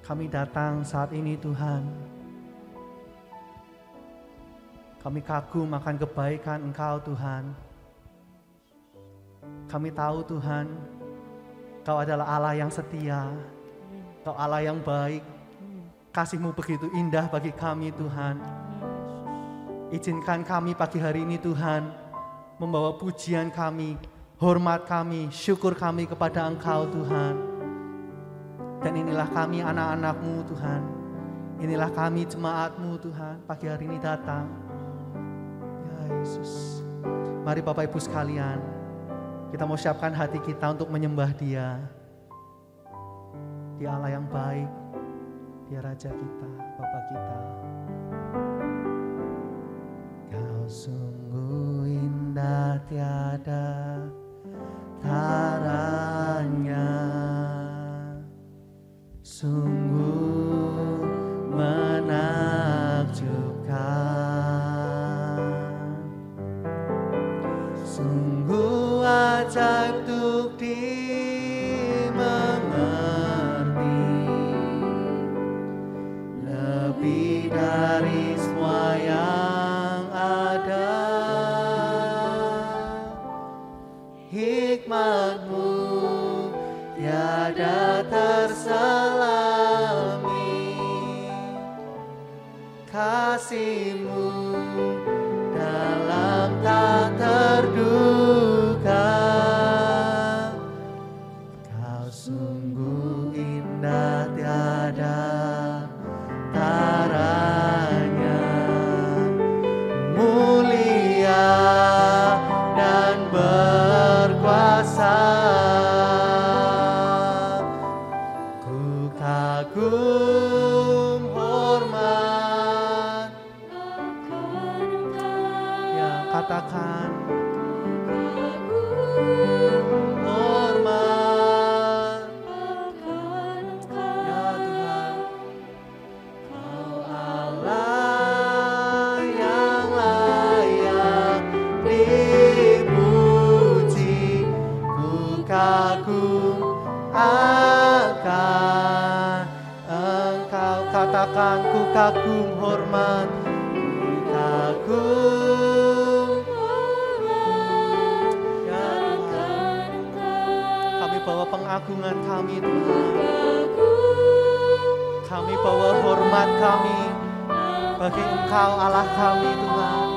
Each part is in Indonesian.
Kami datang saat ini Tuhan. Kami kagum akan kebaikan Engkau Tuhan. Kami tahu Tuhan, Kau adalah Allah yang setia, Kau Allah yang baik. Kasih-Mu begitu indah bagi kami Tuhan. Izinkan kami pagi hari ini Tuhan, membawa pujian kami, hormat kami, syukur kami kepada Engkau Tuhan. Dan inilah kami anak-anak-Mu Tuhan. Inilah kami jemaat-Mu Tuhan, pagi hari ini datang. Ya Yesus. Mari Bapak Ibu sekalian, kita mau siapkan hati kita untuk menyembah Dia. Dia Allah yang baik, Dia Raja kita, Bapa kita. Kau sungguh indah tiada taranya, sungguh menakjubkan, sungguh ajaib untuk dimengerti, lebih dari semua yang ada. Hikmat-Mu tiada terselami, kasih-Mu dalam tak terduga. Kau sungguh indah tiada taranya, mulia dan berkuasa. Ku kagum hormat akan Engkau. Ya, katakan hormat akan Engkau. Ya Tuhan, Kau Allah yang layak dipuji. Ku kagum akan Engkau. Katakan, ku kagum hormat, ku kagum hormat. Ya Tuhan, kami bawa pengagungan kami Tuhan. Kami bawa hormat kami bagi Engkau Allah kami Tuhan.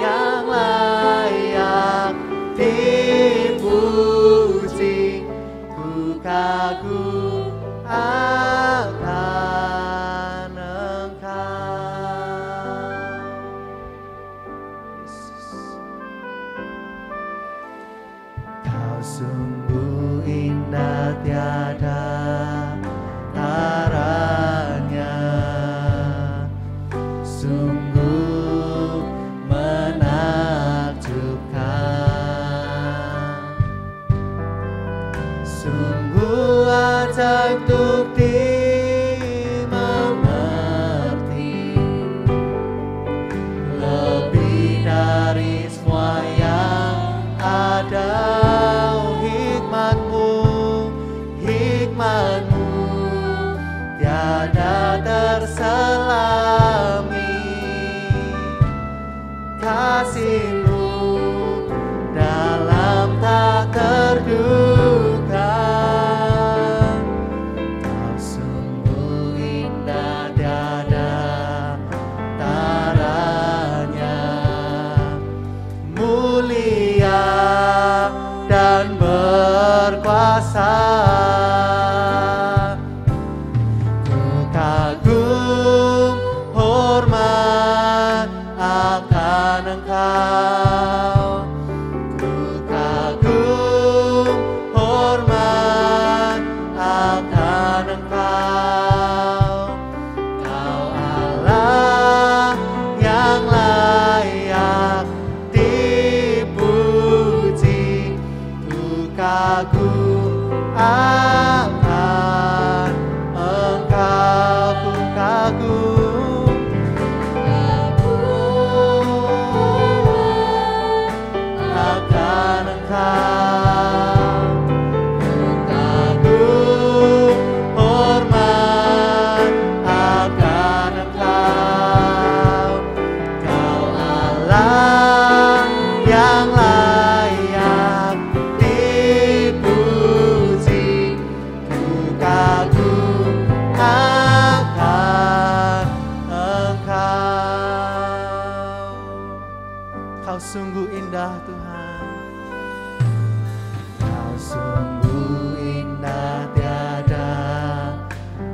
Yang layak dipuji, ku kagum akan Engkau. Yesus. Kau sungguh indah tiada taranya, sungguh menakjubkan, sungguh ajaib untuk dimengerti, lebih dari semua yang ada. Hikmat-Mu, hikmat-Mu tiada terselami, kasih-Mu dalam tak terduga. Kau sungguh indah tiada taranya, mulia dan berkuasa. Ku kagum hormat akan Engkau. Ku kagum hormat akan Engkau. Kau Allah yang layak dipuji. Ku kagum akan Engkau. Ku kagum akan Engkau. Ku kagum sungguh indah Tuhan. Kau sungguh indah tiada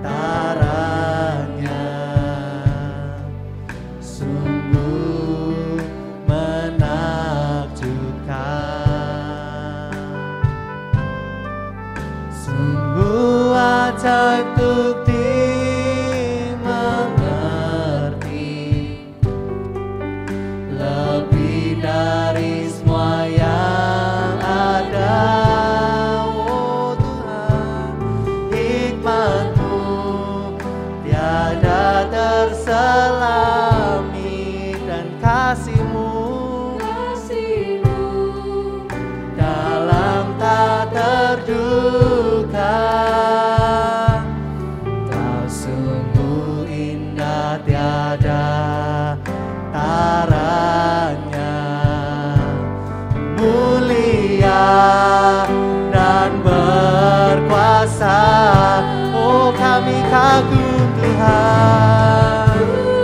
taranya, sungguh menakjubkan, sungguh ajaib untuk dimengerti, lebih dari semua yang ada. Oh Tuhan, hikmat-Mu tiada terselami, dan kasih-Mu dalam tak terduga. Kau sungguh indah tiada taranya, mulia dan berkuasa. Oh kami kagum Tuhan,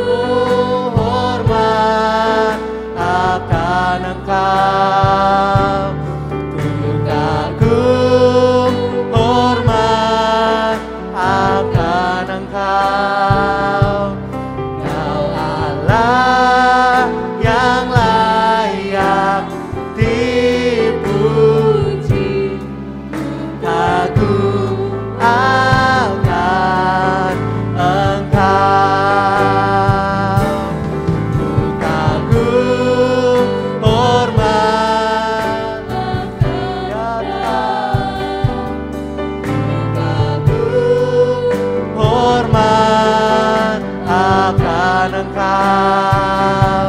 oh hormat akan Engkau, tunduk kagum hormat akan Engkau. Kau Allah yang layak dipuji, kagum akan Engkau, ku kagum hormat ya Tuhan, ku kagum hormat akan Engkau.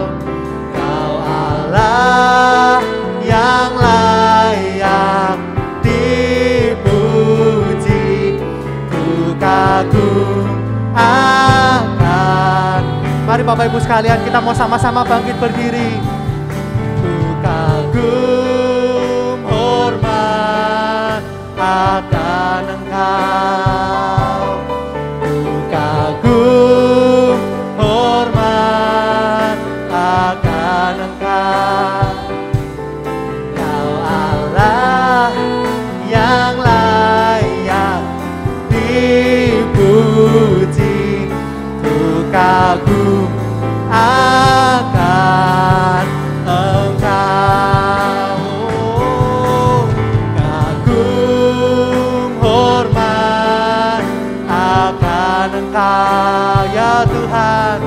Kau Allah yang layak dipuji, ku kagum akan. Mari Bapak Ibu sekalian, kita mau sama-sama bangkit berdiri. Ku kagum hormat akan Engkau, ku kagum hormat akan Engkau. Kau Allah yang layak dipuji, ku kagum akan Engkau. Kagum hormat akan Engkau ya Tuhan,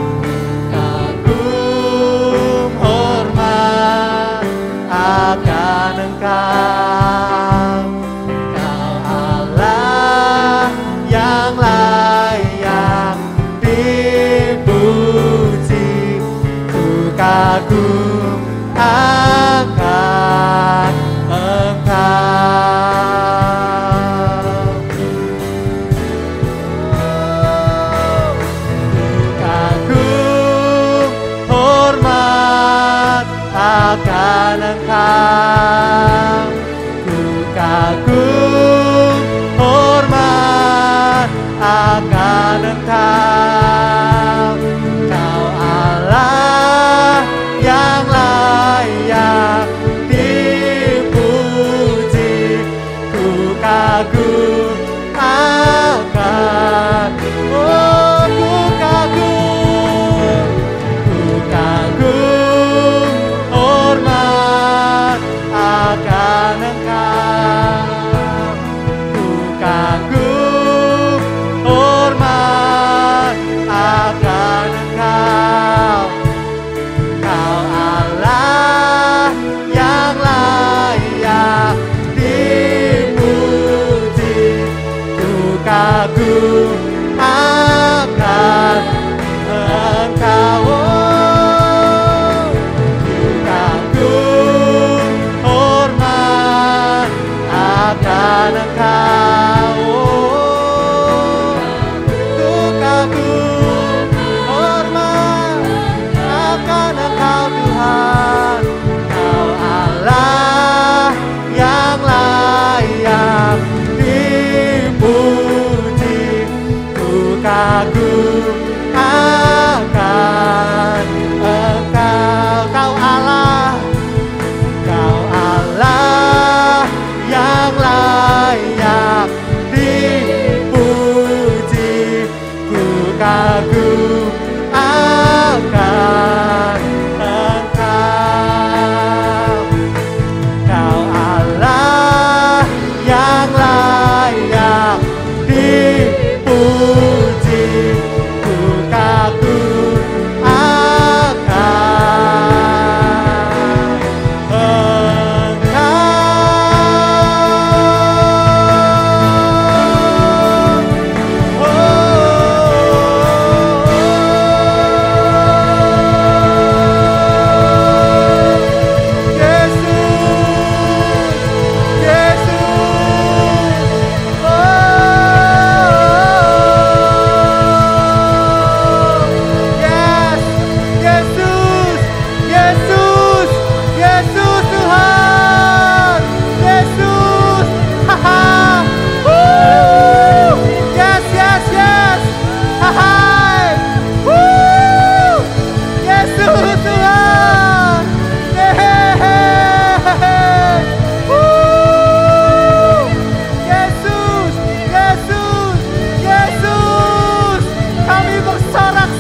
kagum hormat akan Engkau. Kau Allah yang layak dipuji, ku kagum akan Engkau. Ku kagum hormat akan Engkau, ku kagum hormat akan Engkau. Kau Allah yang layak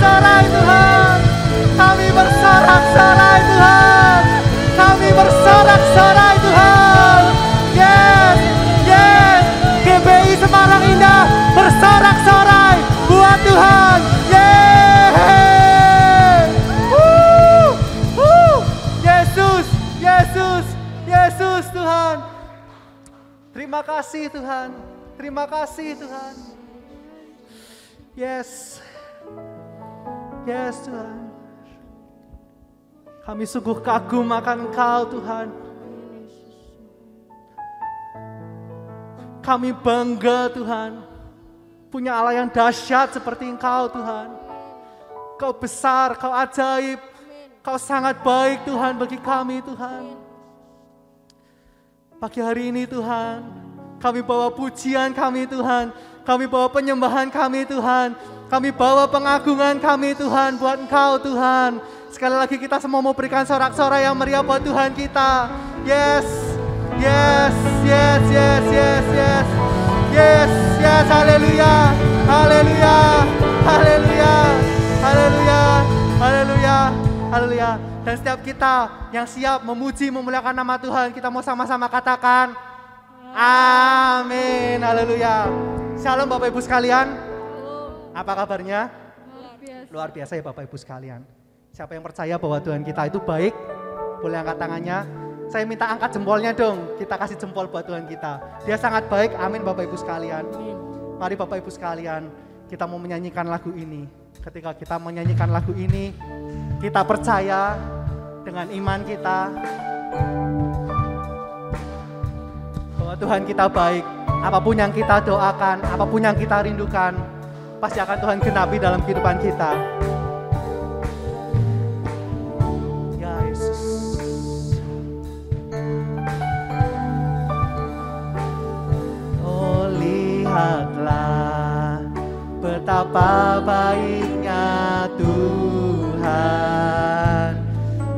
bersorak-sorai Tuhan. Kami bersorak-sorai Tuhan. Kami bersorak-sorai Tuhan. Yes, yes. GBI Semarang Indah bersorak-sorai buat Tuhan. Yesus, Yesus, Yesus Tuhan. Terima kasih Tuhan. Terima kasih Tuhan. Yes. Yes Tuhan. Kami sungguh kagum akan Engkau Tuhan. Kami bangga Tuhan. Punya Allah yang dahsyat seperti Engkau Tuhan. Kau besar, Kau ajaib. Kau sangat baik Tuhan bagi kami Tuhan. Pagi hari ini Tuhan, kami bawa pujian kami Tuhan. Kami bawa penyembahan kami Tuhan. Kami bawa pengagungan kami Tuhan buat Engkau Tuhan. Sekali lagi kita semua mau berikan sorak-sorai yang meriah buat Tuhan kita. Yes, yes, yes, yes, yes, yes. Yes, yes, haleluya, haleluya, haleluya, haleluya, haleluya, haleluya. Dan setiap kita yang siap memuji, memuliakan nama Tuhan, kita mau sama-sama katakan amin, haleluya. Shalom Bapak Ibu sekalian. Apa kabarnya? Luar biasa ya Bapak Ibu sekalian. Siapa yang percaya bahwa Tuhan kita itu baik, boleh angkat tangannya. Saya minta angkat jempolnya dong, kita kasih jempol buat Tuhan kita. Dia sangat baik, amin Bapak Ibu sekalian. Mari Bapak Ibu sekalian, kita mau menyanyikan lagu ini. Ketika kita menyanyikan lagu ini, kita percaya dengan iman kita bahwa Tuhan kita baik. Apapun yang kita doakan, apapun yang kita rindukan, pasti akan Tuhan genapi dalam kehidupan kita. Ya Yesus. Oh lihatlah betapa baiknya Tuhan.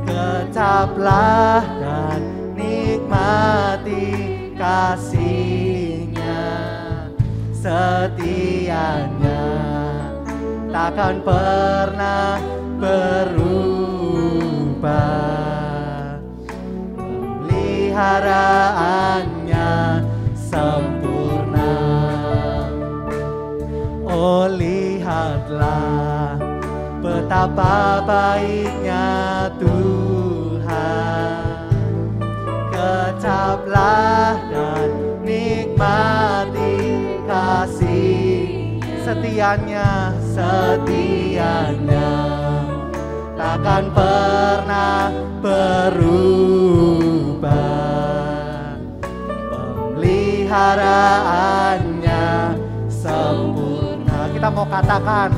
Kecaplah dan nikmati kasih-Nya, setianya takkan pernah berubah. Peliharaannya sempurna. Oh lihatlah betapa baiknya Tuhan. Kecaplah dan nikmati kasih setianya, setianya takkan pernah berubah. Pemeliharaannya sempurna. Kita mau katakan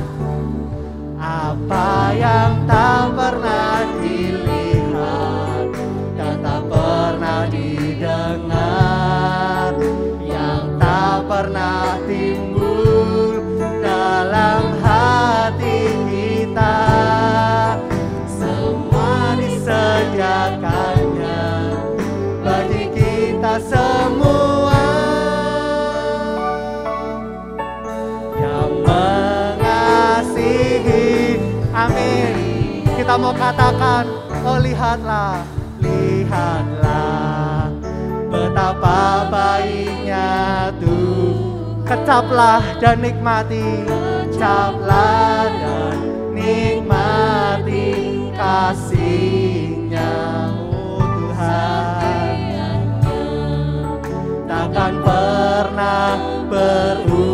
apa yang tak pernah dilihat dan tak pernah didengar, yang tak pernah timbul dalam hati kita, semua disediakannya bagi kita semua yang mengasihi. Amin. Kita mau katakan, oh lihatlah, lihatlah betapa baiknya Tuhan. Kecaplah dan nikmati, kecaplah dan nikmati kasih-Nya. Oh Tuhan, takkan pernah berubah.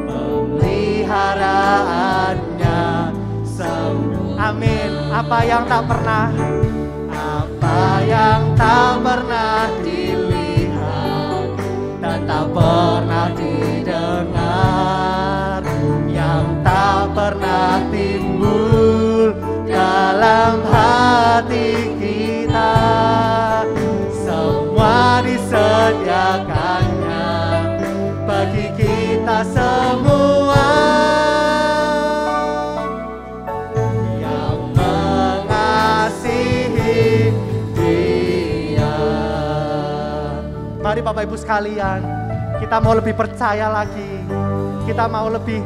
Pemeliharaannya sempurna. Amin. Apa yang tak pernah, apa yang tak pernah dilihat dan tak pernah didengar, yang tak pernah timbul dalam hati kita, semua disediakannya bagi kita semua yang mengasihi Dia. Mari Bapak Ibu sekalian, kita mau lebih percaya lagi. kita mau lebih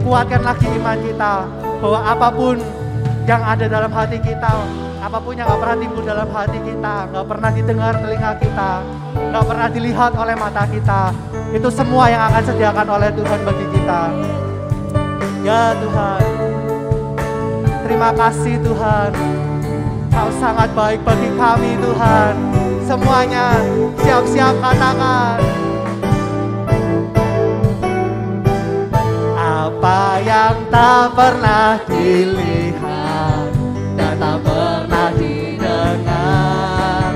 kuatkan lagi iman kita, bahwa apapun yang ada dalam hati kita, apapun yang gak pernah timbul dalam hati kita, gak pernah didengar telinga kita, gak pernah dilihat oleh mata kita, itu semua yang akan sediakan oleh Tuhan bagi kita. Ya Tuhan, terima kasih Tuhan, Kau sangat baik bagi kami Tuhan. Semuanya siap-siap katakan. Apa yang tak pernah dilihat dan tak pernah didengar,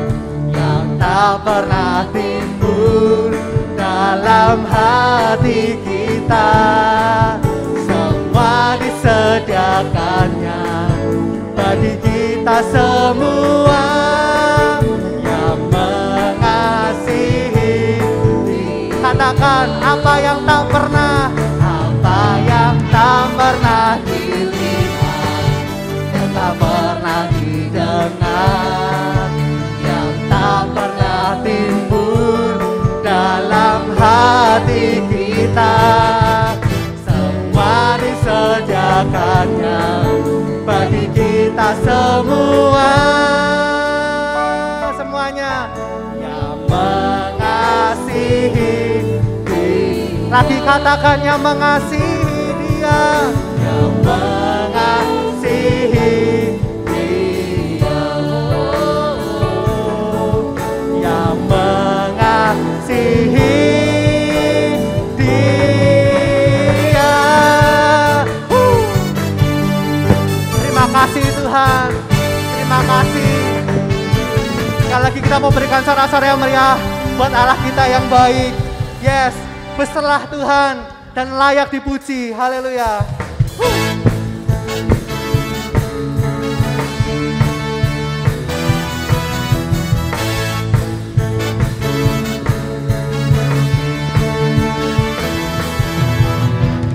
yang tak pernah timbul dalam hati kita, semua disediakannya bagi kita semua yang mengasihi. Katakan apa yang tak pernah dilihat dan tak pernah didengar, yang tak pernah timbul dalam hati kita, semua disediakannya bagi kita semua. Semuanya yang mengasihi, lagi katakan yang mengasihi Dia, yang mengasihi Dia, yang mengasihi Dia. Terima kasih Tuhan, terima kasih. Sekali lagi kita mau berikan sorak-sorai yang meriah buat Allah kita yang baik. Yes, berserah Tuhan dan layak dipuji. Haleluya.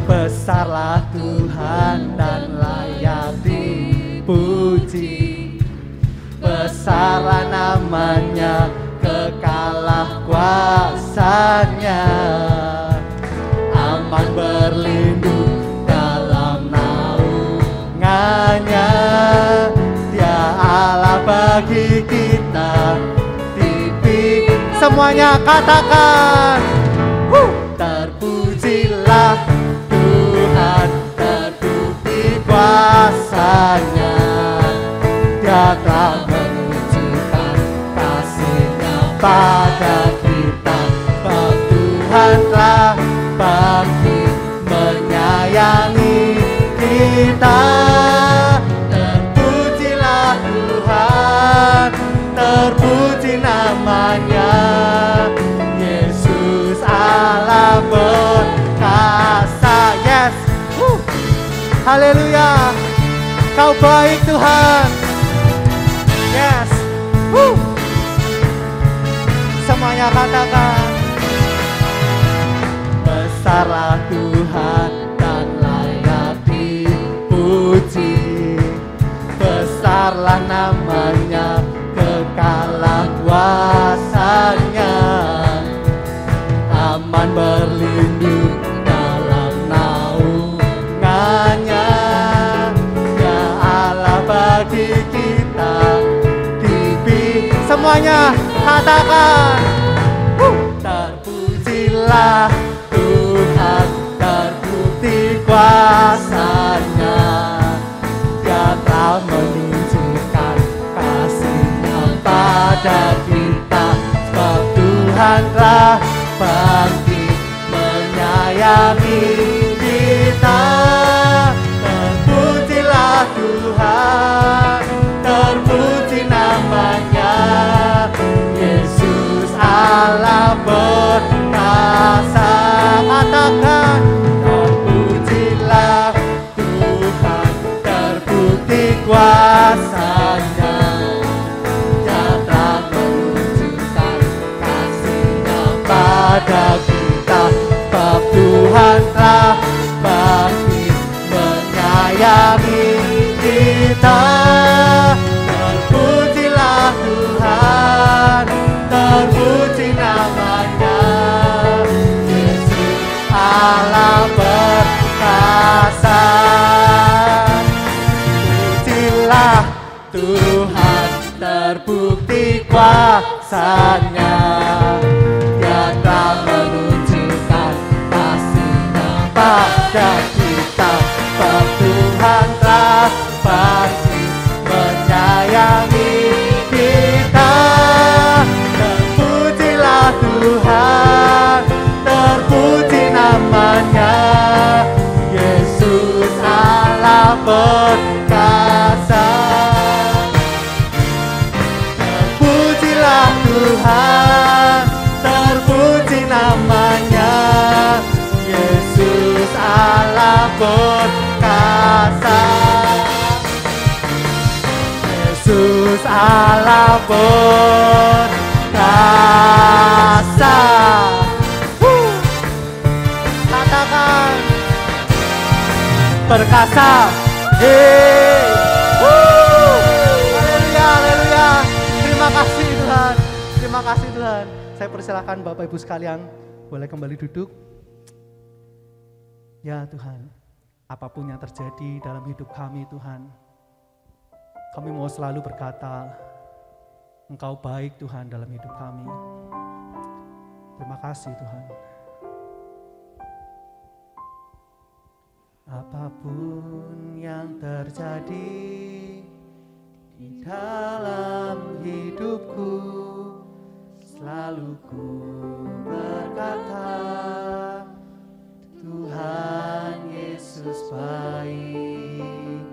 Besarlah Tuhan dan layak dipuji. Besarlah namanya, kekalah kuasanya. Aman berlindung dalam naungannya. Dia Allah bagi kita. Pipi semuanya katakan. Terpujilah Tuhan, terbukti kuasanya. Dia telah menunjukkan kasih-Nya pada kita. Tuhan telah bangkit menyayangi kita. Terpujilah Tuhan, terpuji namanya. Yesus Allah berkasa. Yes, haleluya. Kau baik Tuhan. Yes, semuanya katakan. Besarlah Tuhan dan layak dipuji. Besarlah namanya, kekalah kuasanya. Aman berlindung dalam naungannya. Ya Allah bagi kita. Pipi semuanya katakan. Terpujilah Tuhan, terbukti kuasanya. Dia telah menunjukkan kasih-Nya pada kita. Sebab Tuhan telah bangkit menyayangi kita. Terpujilah Tuhan, terpuji namanya. Yesus Allah berkasa. Katakan. Terpujilah Tuhan, terbukti kuasanya. Dia telah menunjukkan kasih-Nya pada kita. Sebab Tuhan telah bangkit menyayangi kita. Terpujilah Tuhan, terpuji namanya. Yesus Allah kuasanya. Dia telah menunjukkan kasih-Nya pada kita. Tuhan telah pasti menyayangi kita. Terpujilah Tuhan, terpuji namanya. Yesus Allah perkasa. Terpujilah Tuhan, terpuji namanya. Yesus Allah perkasa. Yesus Allah perkasa. Katakan perkasa. Haleluya, haleluya. Terima kasih Tuhan. Terima kasih Tuhan. Saya persilakan Bapak Ibu sekalian boleh kembali duduk. Ya Tuhan, apapun yang terjadi dalam hidup kami Tuhan, kami mau selalu berkata, Engkau baik Tuhan dalam hidup kami. Terima kasih Tuhan. Apapun yang terjadi di dalam hidupku, selalu ku berkata, Tuhan Yesus baik.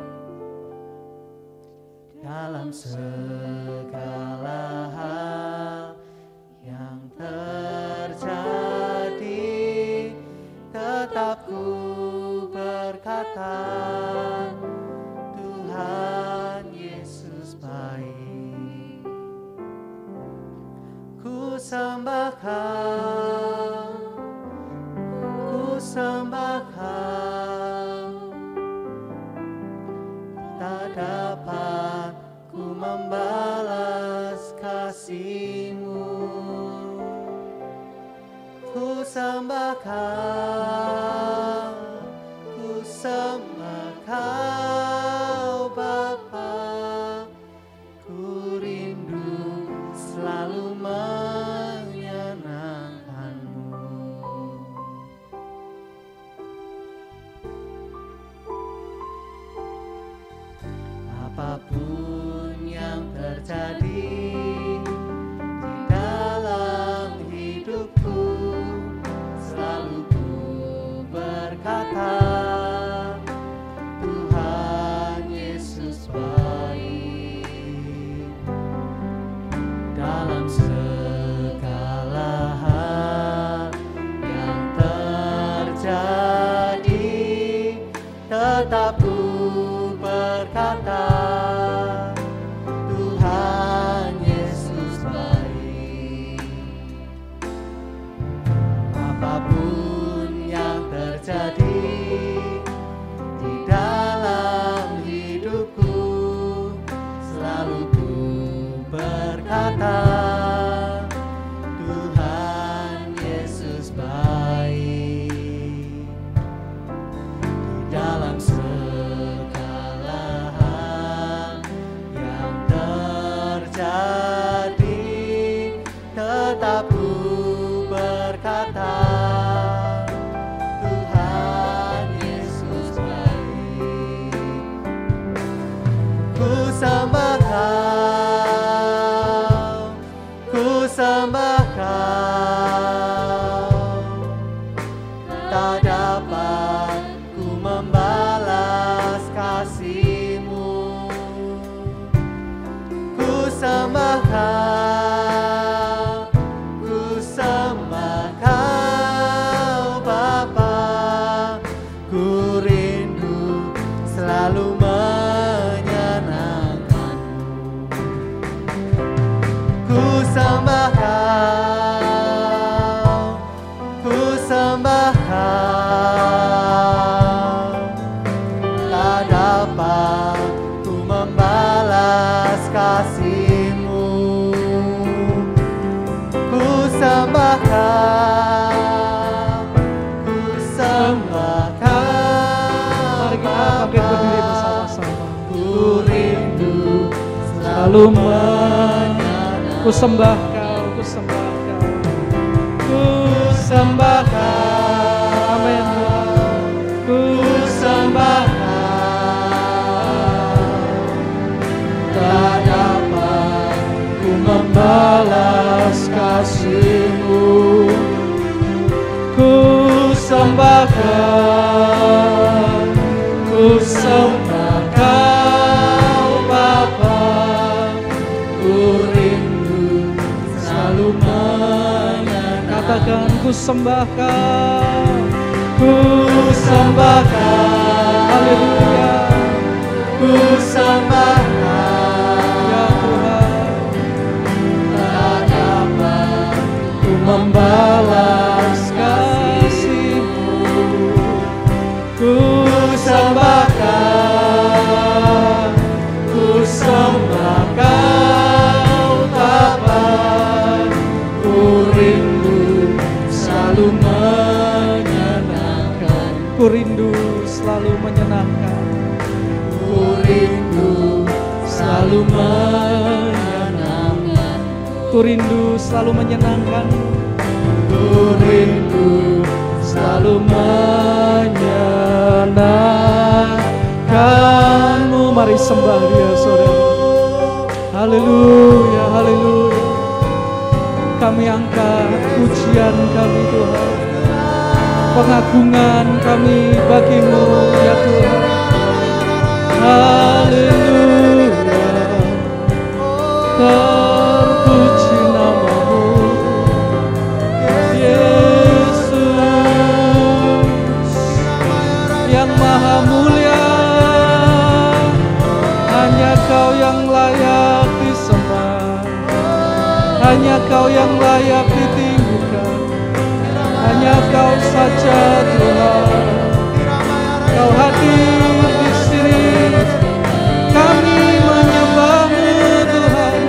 Dalam segala hal yang terjadi, tetap ku berkata, Tuhan Yesus baik. Ku sembah Kau, ku sembah Kau, tak dapat ku membalas kasih-Mu. Ku sembah Kau, ku sembah Kau Bapa. Ku rindu selalu menyenangkan-Mu. Apapun yang terjadi di dalam hidupku, selalu ku berkata, Tuhan Yesus baik. Dalam segala hal yang terjadi, tetap ku berkata, Tuhan Yesus baik. Apapun yang terjadi di dalam hidupku, selalu ku berkata, Tuhan Yesus baik. Di dalam segala hal yang terjadi, tetap ku berkata, Tuhan Yesus baik. Ku sembah Kau, ku sembah Kau, tak dapat ku membalas kasih-Mu. Ku sembah Kau, ku sembah Kau Bapa. Ku rindu selalu menyenangkan-Mu. Ku sembah Kau, ku sembah Kau, tak dapat ku membalas kasih-Mu. Ku sembah Kau, ku sembah Kau. Mari kita bangkit berdiri bersama-sama. Ku rindu Selalu menyenangkan. Ku sembah Kau, ku sembah Kau, ku sembah Kau. Amin Tuhan. Ku sembah Kau, tak dapat ku membalas kasih-Mu. Ku sembah Kau, ku sembah Kau Bapa, ku rindu selalu menyanyikan. Katakan ku sembah Kau, ku sembah Kau. Haleluya. Ku sembah Kau, ya Tuhan, tak dapat ku membalas kasih-Mu. Ku sembah Kau, ku sembah Kau Bapa, ku rindu selalu menyenangkan. Ku rindu selalu menyenangkan. Ku rindu selalu menyenangkan. Ku rindu selalu menyenangkan. Ku rindu selalu menyenangkan-Mu. Mari sembah Dia, saudara. Haleluya, haleluya. Kami angkat pujian kami Tuhan, pengagungan kami bagi-Mu ya Tuhan. Haleluya, terpuji nama-Mu Yesus yang maha mulia. Hanya Kau yang layak disembah, hanya Kau yang layak ditinggikan, hanya Kau saja Tuhan. Kau hadir di sini, kami menyembah-Mu Tuhan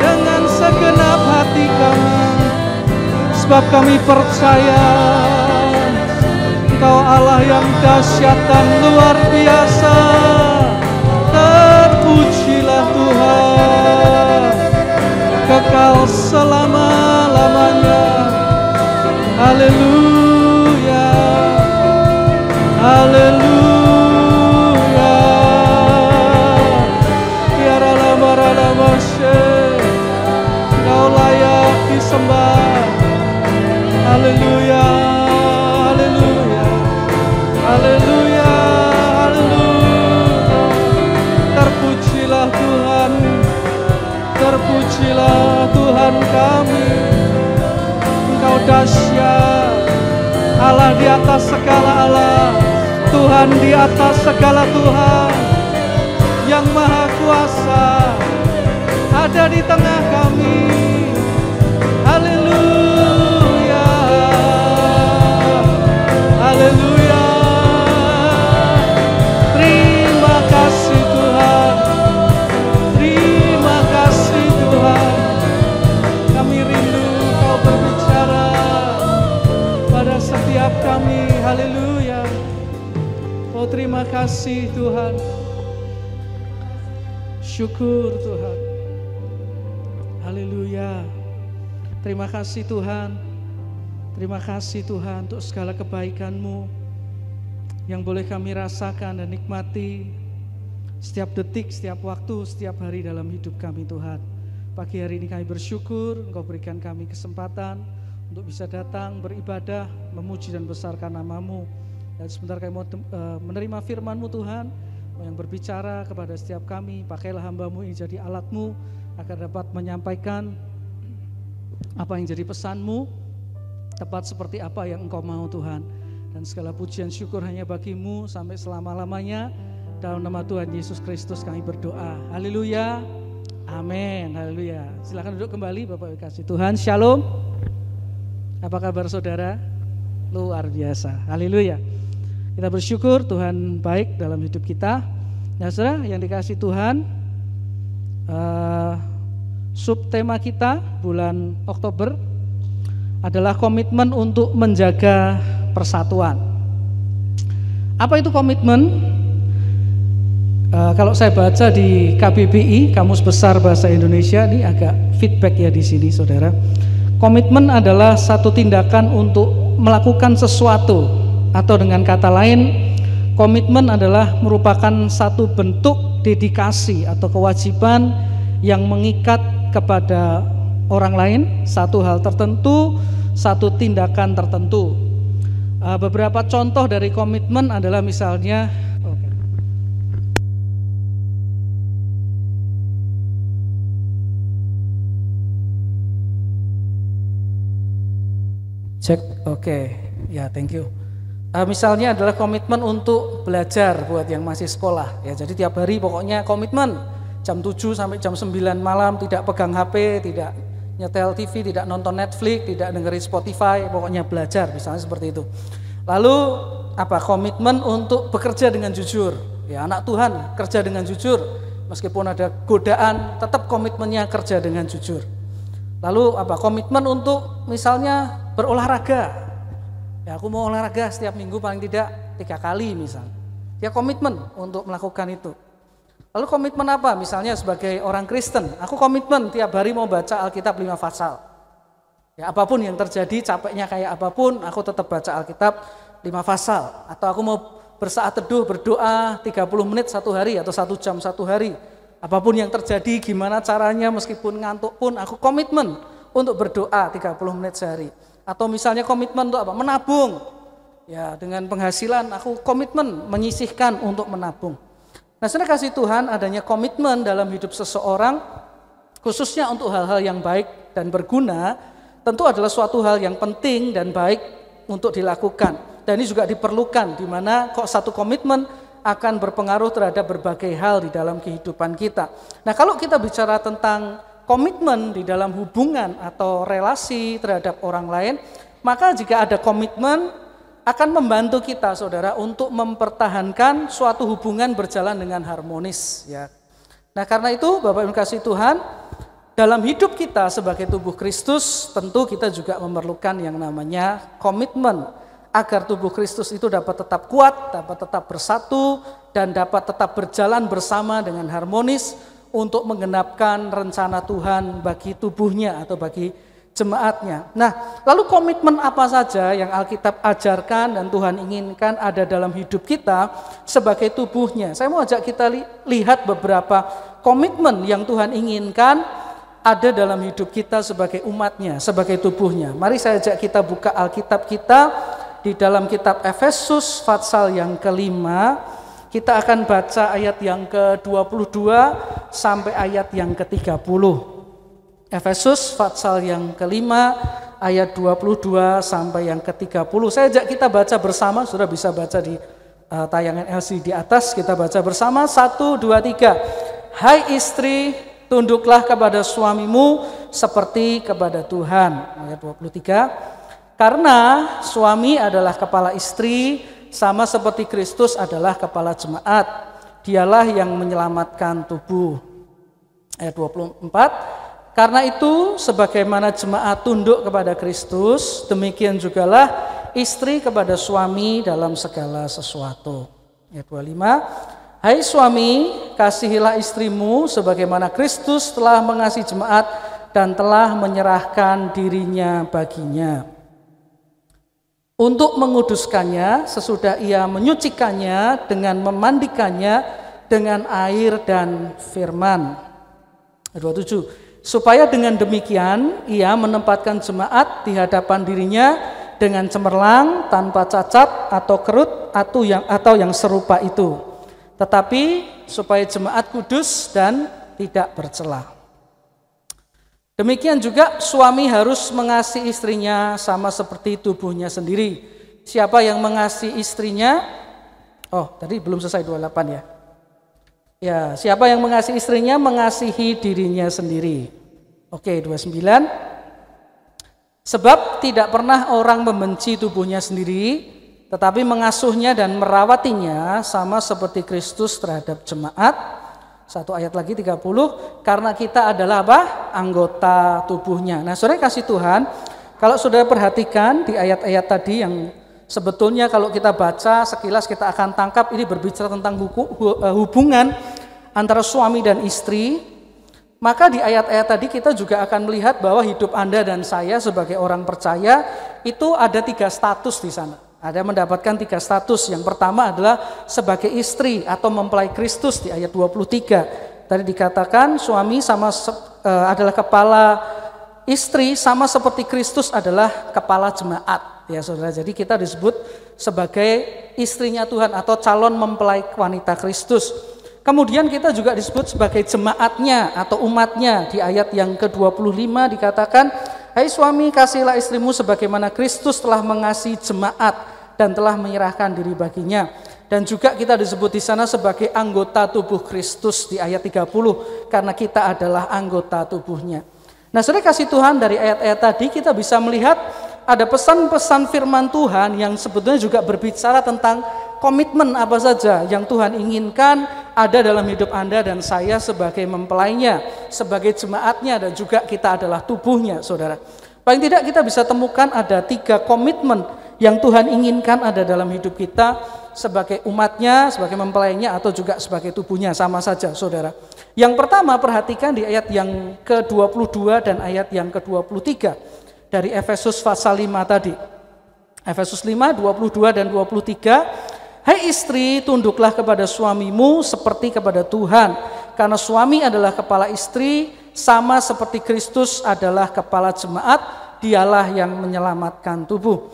dengan segenap hati kami, sebab kami percaya Engkau Allah yang dahsyat dan luar biasa. Terpujilah Tuhan, kekal selama-lamanya. Haleluya, haleluya. Tiara lama masye, Kau layak disembah. Haleluya, haleluya, haleluya, haleluya. Terpujilah Tuhan, terpujilah Tuhan kami. Engkau dahsyat, Allah di atas segala Allah, Tuhan di atas segala Tuhan, yang maha kuasa ada di tengah kami. Haleluya, haleluya. Terima kasih Tuhan, terima kasih Tuhan. Kami rindu Kau berbicara pada setiap kami. Haleluya. Oh terima kasih Tuhan. Syukur Tuhan. Haleluya. Terima kasih Tuhan. Terima kasih Tuhan untuk segala kebaikan-Mu yang boleh kami rasakan dan nikmati setiap detik, setiap waktu, setiap hari dalam hidup kami Tuhan. Pagi hari ini kami bersyukur Engkau berikan kami kesempatan untuk bisa datang beribadah, memuji dan besarkan nama-Mu. Dan sebentar kami mau menerima firman-Mu Tuhan, yang berbicara kepada setiap kami. Pakailah hamba-Mu ini jadi alat-Mu agar dapat menyampaikan apa yang jadi pesan-Mu, tepat seperti apa yang Engkau mau Tuhan. Dan segala pujian syukur hanya bagi-Mu sampai selama-lamanya. Dalam nama Tuhan Yesus Kristus kami berdoa. Haleluya, amin, haleluya. Silakan duduk kembali Bapak Ibu kasih Tuhan. Shalom. Apa kabar saudara? Luar biasa, haleluya. Kita bersyukur Tuhan baik dalam hidup kita. Nah saudara yang dikasih Tuhan, subtema kita bulan Oktober adalah komitmen untuk menjaga persatuan. Apa itu komitmen? Kalau saya baca di KBBI, Kamus Besar Bahasa Indonesia, ini agak feedback ya di sini, saudara. Komitmen adalah satu tindakan untuk melakukan sesuatu, atau dengan kata lain, komitmen adalah merupakan satu bentuk dedikasi atau kewajiban yang mengikat kepada orang lain, satu hal tertentu, satu tindakan tertentu. Beberapa contoh dari komitmen adalah misalnya, ya thank you. Misalnya adalah komitmen untuk belajar buat yang masih sekolah. Ya, jadi tiap hari pokoknya komitmen jam 7 sampai jam 9 malam tidak pegang HP, tidak nyetel TV, tidak nonton Netflix, tidak dengerin Spotify, pokoknya belajar, misalnya seperti itu. Lalu komitmen untuk bekerja dengan jujur. Ya, anak Tuhan kerja dengan jujur, meskipun ada godaan, tetap komitmennya kerja dengan jujur. Lalu komitmen untuk misalnya berolahraga. Ya, aku mau olahraga setiap minggu paling tidak 3 kali misalnya. Ya, komitmen untuk melakukan itu. Lalu komitmen apa? Misalnya sebagai orang Kristen, aku komitmen tiap hari mau baca Alkitab 5 pasal. Ya, apapun yang terjadi, capeknya kayak apapun, aku tetap baca Alkitab 5 pasal. Atau aku mau bersaat teduh, berdoa 30 menit satu hari atau 1 jam satu hari. Apapun yang terjadi, gimana caranya, meskipun ngantuk pun aku komitmen untuk berdoa 30 menit sehari. Atau misalnya komitmen untuk menabung. Ya, dengan penghasilan aku komitmen menyisihkan untuk menabung. Nah, saudara kasih Tuhan, adanya komitmen dalam hidup seseorang, khususnya untuk hal-hal yang baik dan berguna, tentu adalah suatu hal yang penting dan baik untuk dilakukan. Dan ini juga diperlukan, di mana kok satu komitmen akan berpengaruh terhadap berbagai hal di dalam kehidupan kita. Nah, kalau kita bicara tentang komitmen di dalam hubungan atau relasi terhadap orang lain, maka jika ada komitmen akan membantu kita, saudara, untuk mempertahankan suatu hubungan berjalan dengan harmonis. Ya. Nah, karena itu Bapak Ibu kasih Tuhan, dalam hidup kita sebagai tubuh Kristus, tentu kita juga memerlukan yang namanya komitmen, agar tubuh Kristus itu dapat tetap kuat, dapat tetap bersatu, dan dapat tetap berjalan bersama dengan harmonis untuk menggenapkan rencana Tuhan bagi tubuhnya atau bagi jemaatnya. Nah, lalu komitmen apa saja yang Alkitab ajarkan dan Tuhan inginkan ada dalam hidup kita sebagai tubuhnya? Saya mau ajak kita lihat beberapa komitmen yang Tuhan inginkan ada dalam hidup kita sebagai umatnya, sebagai tubuhnya. Mari saya ajak kita buka Alkitab kita di dalam kitab Efesus pasal yang ke-5, kita akan baca ayat yang ke-22 sampai ayat yang ke-30. Efesus pasal yang ke-5 ayat 22 sampai yang ke-30. Saya ajak kita baca bersama, sudah bisa baca di tayangan LC di atas, kita baca bersama 1, 2, 3. Hai istri, tunduklah kepada suamimu seperti kepada Tuhan. Ayat 23. Karena suami adalah kepala istri, sama seperti Kristus adalah kepala jemaat. Dialah yang menyelamatkan tubuh. Ayat 24. Karena itu, sebagaimana jemaat tunduk kepada Kristus, demikian jugalah istri kepada suami dalam segala sesuatu. Ayat 25. Hai suami, kasihilah istrimu sebagaimana Kristus telah mengasihi jemaat dan telah menyerahkan dirinya baginya, untuk menguduskannya sesudah ia menyucikannya dengan memandikannya dengan air dan firman. 27. Supaya dengan demikian ia menempatkan jemaat di hadapan dirinya dengan cemerlang, tanpa cacat atau kerut atau yang serupa itu. Tetapi supaya jemaat kudus dan tidak bercela. Demikian juga suami harus mengasihi istrinya sama seperti tubuhnya sendiri. Siapa yang mengasihi istrinya? Oh, tadi belum selesai 28 ya. Ya, siapa yang mengasihi istrinya mengasihi dirinya sendiri. Oke, 29. Sebab tidak pernah orang membenci tubuhnya sendiri, tetapi mengasuhnya dan merawatinya sama seperti Kristus terhadap jemaat. Satu ayat lagi 30, karena kita adalah Anggota tubuhnya. Nah, saudara kasih Tuhan, kalau saudara perhatikan di ayat-ayat tadi yang Sebetulnya kalau kita baca sekilas kita akan tangkap ini berbicara tentang hubungan antara suami dan istri. Maka di ayat-ayat tadi kita juga akan melihat bahwa hidup Anda dan saya sebagai orang percaya itu ada 3 status di sana. Ada mendapatkan 3 status. Yang pertama adalah sebagai istri atau mempelai Kristus di ayat 23. Tadi dikatakan suami adalah kepala istri sama seperti Kristus adalah kepala jemaat. Ya saudara, jadi kita disebut sebagai istrinya Tuhan atau calon mempelai wanita Kristus. Kemudian kita juga disebut sebagai jemaatnya atau umatnya. Di ayat yang ke-25 dikatakan, hai suami kasihilah istrimu sebagaimana Kristus telah mengasihi jemaat dan telah menyerahkan diri baginya. Dan juga kita disebut di sana sebagai anggota tubuh Kristus di ayat 30 karena kita adalah anggota tubuhnya. Nah, saudara kasih Tuhan, dari ayat-ayat tadi kita bisa melihat ada pesan-pesan firman Tuhan yang sebetulnya juga berbicara tentang komitmen apa saja yang Tuhan inginkan ada dalam hidup Anda dan saya sebagai mempelainya, sebagai jemaatnya, dan juga kita adalah tubuhnya, saudara. Paling tidak kita bisa temukan ada 3 komitmen yang Tuhan inginkan ada dalam hidup kita sebagai umatnya, sebagai mempelainya, atau juga sebagai tubuhnya, sama saja, saudara. Yang pertama, perhatikan di ayat yang ke-22 dan ayat yang ke-23 dari Efesus pasal 5 tadi. Efesus 5, 22 dan 23. Hai istri, tunduklah kepada suamimu seperti kepada Tuhan, karena suami adalah kepala istri, sama seperti Kristus adalah kepala jemaat, dialah yang menyelamatkan tubuh.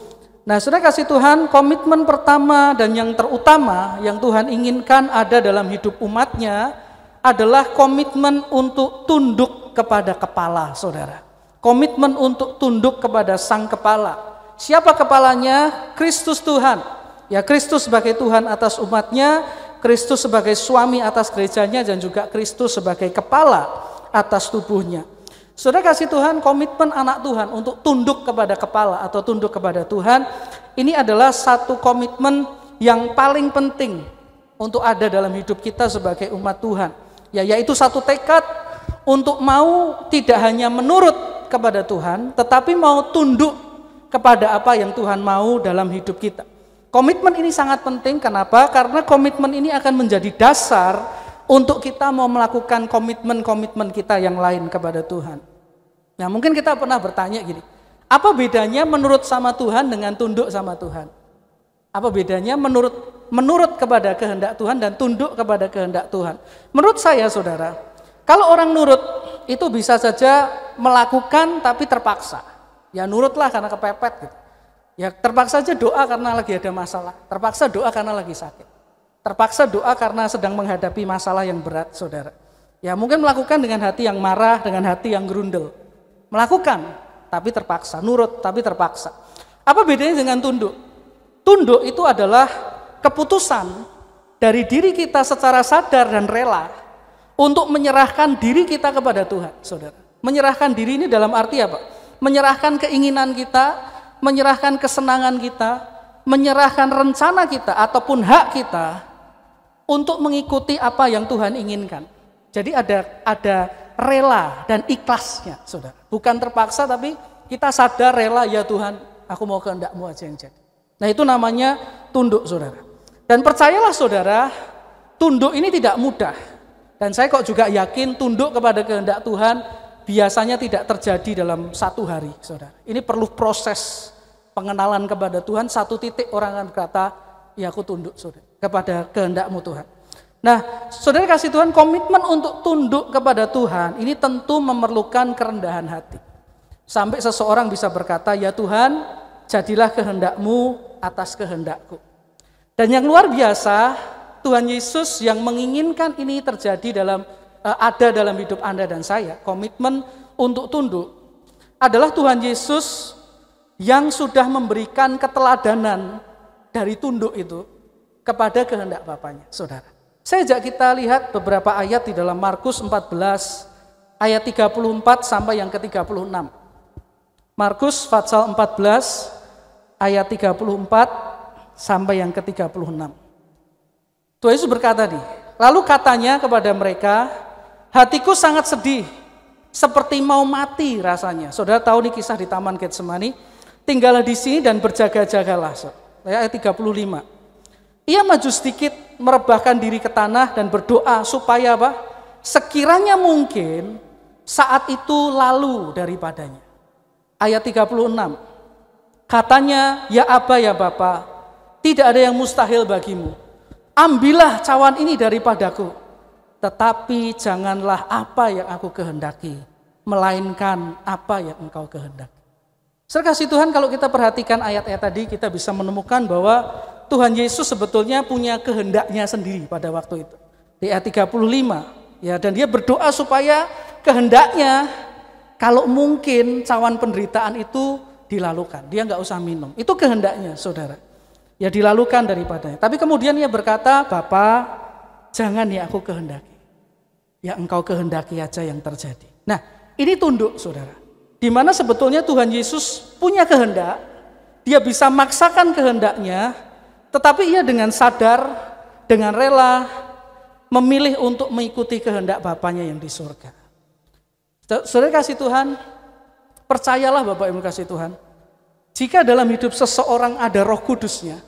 Nah, saudara kasih Tuhan, komitmen pertama dan yang terutama yang Tuhan inginkan ada dalam hidup umatnya adalah komitmen untuk tunduk kepada kepala, saudara. Komitmen untuk tunduk kepada sang kepala. Siapa kepalanya? Kristus Tuhan. Ya, Kristus sebagai Tuhan atas umatnya, Kristus sebagai suami atas gerejanya, dan juga Kristus sebagai kepala atas tubuhnya. Saudara kasih Tuhan, komitmen anak Tuhan untuk tunduk kepada kepala atau tunduk kepada Tuhan, ini adalah satu komitmen yang paling penting untuk ada dalam hidup kita sebagai umat Tuhan. Ya, yaitu satu tekad untuk mau tidak hanya menurut kepada Tuhan, tetapi mau tunduk kepada apa yang Tuhan mau dalam hidup kita. Komitmen ini sangat penting. Kenapa? Karena komitmen ini akan menjadi dasar untuk kita mau melakukan komitmen-komitmen kita yang lain kepada Tuhan. Nah, mungkin kita pernah bertanya gini, apa bedanya menurut sama Tuhan dengan tunduk sama Tuhan? Apa bedanya menurut kepada kehendak Tuhan dan tunduk kepada kehendak Tuhan? Menurut saya, saudara, kalau orang nurut itu bisa saja melakukan tapi terpaksa. Ya nurutlah karena kepepet gitu. Ya terpaksa aja doa karena lagi ada masalah. Terpaksa doa karena lagi sakit. Terpaksa doa karena sedang menghadapi masalah yang berat, saudara. Ya mungkin melakukan dengan hati yang marah, dengan hati yang gerundel. Melakukan tapi terpaksa, nurut tapi terpaksa. Apa bedanya dengan tunduk? Tunduk itu adalah keputusan dari diri kita secara sadar dan rela untuk menyerahkan diri kita kepada Tuhan, saudara. Menyerahkan diri ini dalam arti apa? Menyerahkan keinginan kita, menyerahkan kesenangan kita, menyerahkan rencana kita ataupun hak kita untuk mengikuti apa yang Tuhan inginkan. Jadi ada rela dan ikhlasnya, saudara. Bukan terpaksa, tapi kita sadar rela, ya Tuhan, aku mau kehendak-Mu aja yang jadi. Nah, itu namanya tunduk, saudara. Dan percayalah, saudara, tunduk ini tidak mudah. Dan saya kok juga yakin tunduk kepada kehendak Tuhan biasanya tidak terjadi dalam satu hari, saudara. Ini perlu proses pengenalan kepada Tuhan. Satu titik orang akan berkata, ya aku tunduk, saudara, kepada kehendak-Mu Tuhan. Nah, saudara kasih Tuhan, komitmen untuk tunduk kepada Tuhan ini tentu memerlukan kerendahan hati. Sampai seseorang bisa berkata, ya Tuhan, jadilah kehendak-Mu atas kehendakku. Dan yang luar biasa, Tuhan Yesus yang menginginkan ini terjadi ada dalam hidup Anda dan saya. Komitmen untuk tunduk adalah Tuhan Yesus yang sudah memberikan keteladanan dari tunduk itu kepada kehendak Bapaknya, saudara. Saya ajak kita lihat beberapa ayat di dalam Markus 14 ayat 34 sampai yang ke-36. Markus pasal 14 ayat 34 sampai yang ke-36. Tuhan Yesus berkata nih, lalu katanya kepada mereka, hatiku sangat sedih, seperti mau mati rasanya. Saudara tahu nih kisah di Taman Getsemani, tinggallah di sini dan berjaga-jagalah. ayat 35. Ia maju sedikit, merebahkan diri ke tanah dan berdoa supaya apa? Sekiranya mungkin saat itu lalu daripadanya. Ayat 36. Katanya, ya Aba, ya Bapa, tidak ada yang mustahil bagimu. Ambillah cawan ini daripadaku. Tetapi janganlah apa yang aku kehendaki, melainkan apa yang engkau kehendaki. Saudara kasih Tuhan, kalau kita perhatikan ayat-ayat tadi, kita bisa menemukan bahwa Tuhan Yesus sebetulnya punya kehendaknya sendiri pada waktu itu. Di ayat 35, ya, dan dia berdoa supaya kehendaknya kalau mungkin cawan penderitaan itu dilalukan. Dia nggak usah minum. Itu kehendaknya, saudara. Ya dilalukan daripadanya. Tapi kemudian ia berkata, Bapa, jangan ya aku kehendaki. Ya engkau kehendaki aja yang terjadi. Nah, ini tunduk, saudara. Di mana sebetulnya Tuhan Yesus punya kehendak. Dia bisa maksakan kehendaknya, tetapi ia dengan sadar, dengan rela, memilih untuk mengikuti kehendak Bapanya yang di surga. Saudara kasih Tuhan, percayalah Bapak Ibu kasih Tuhan, jika dalam hidup seseorang ada Roh Kudusnya,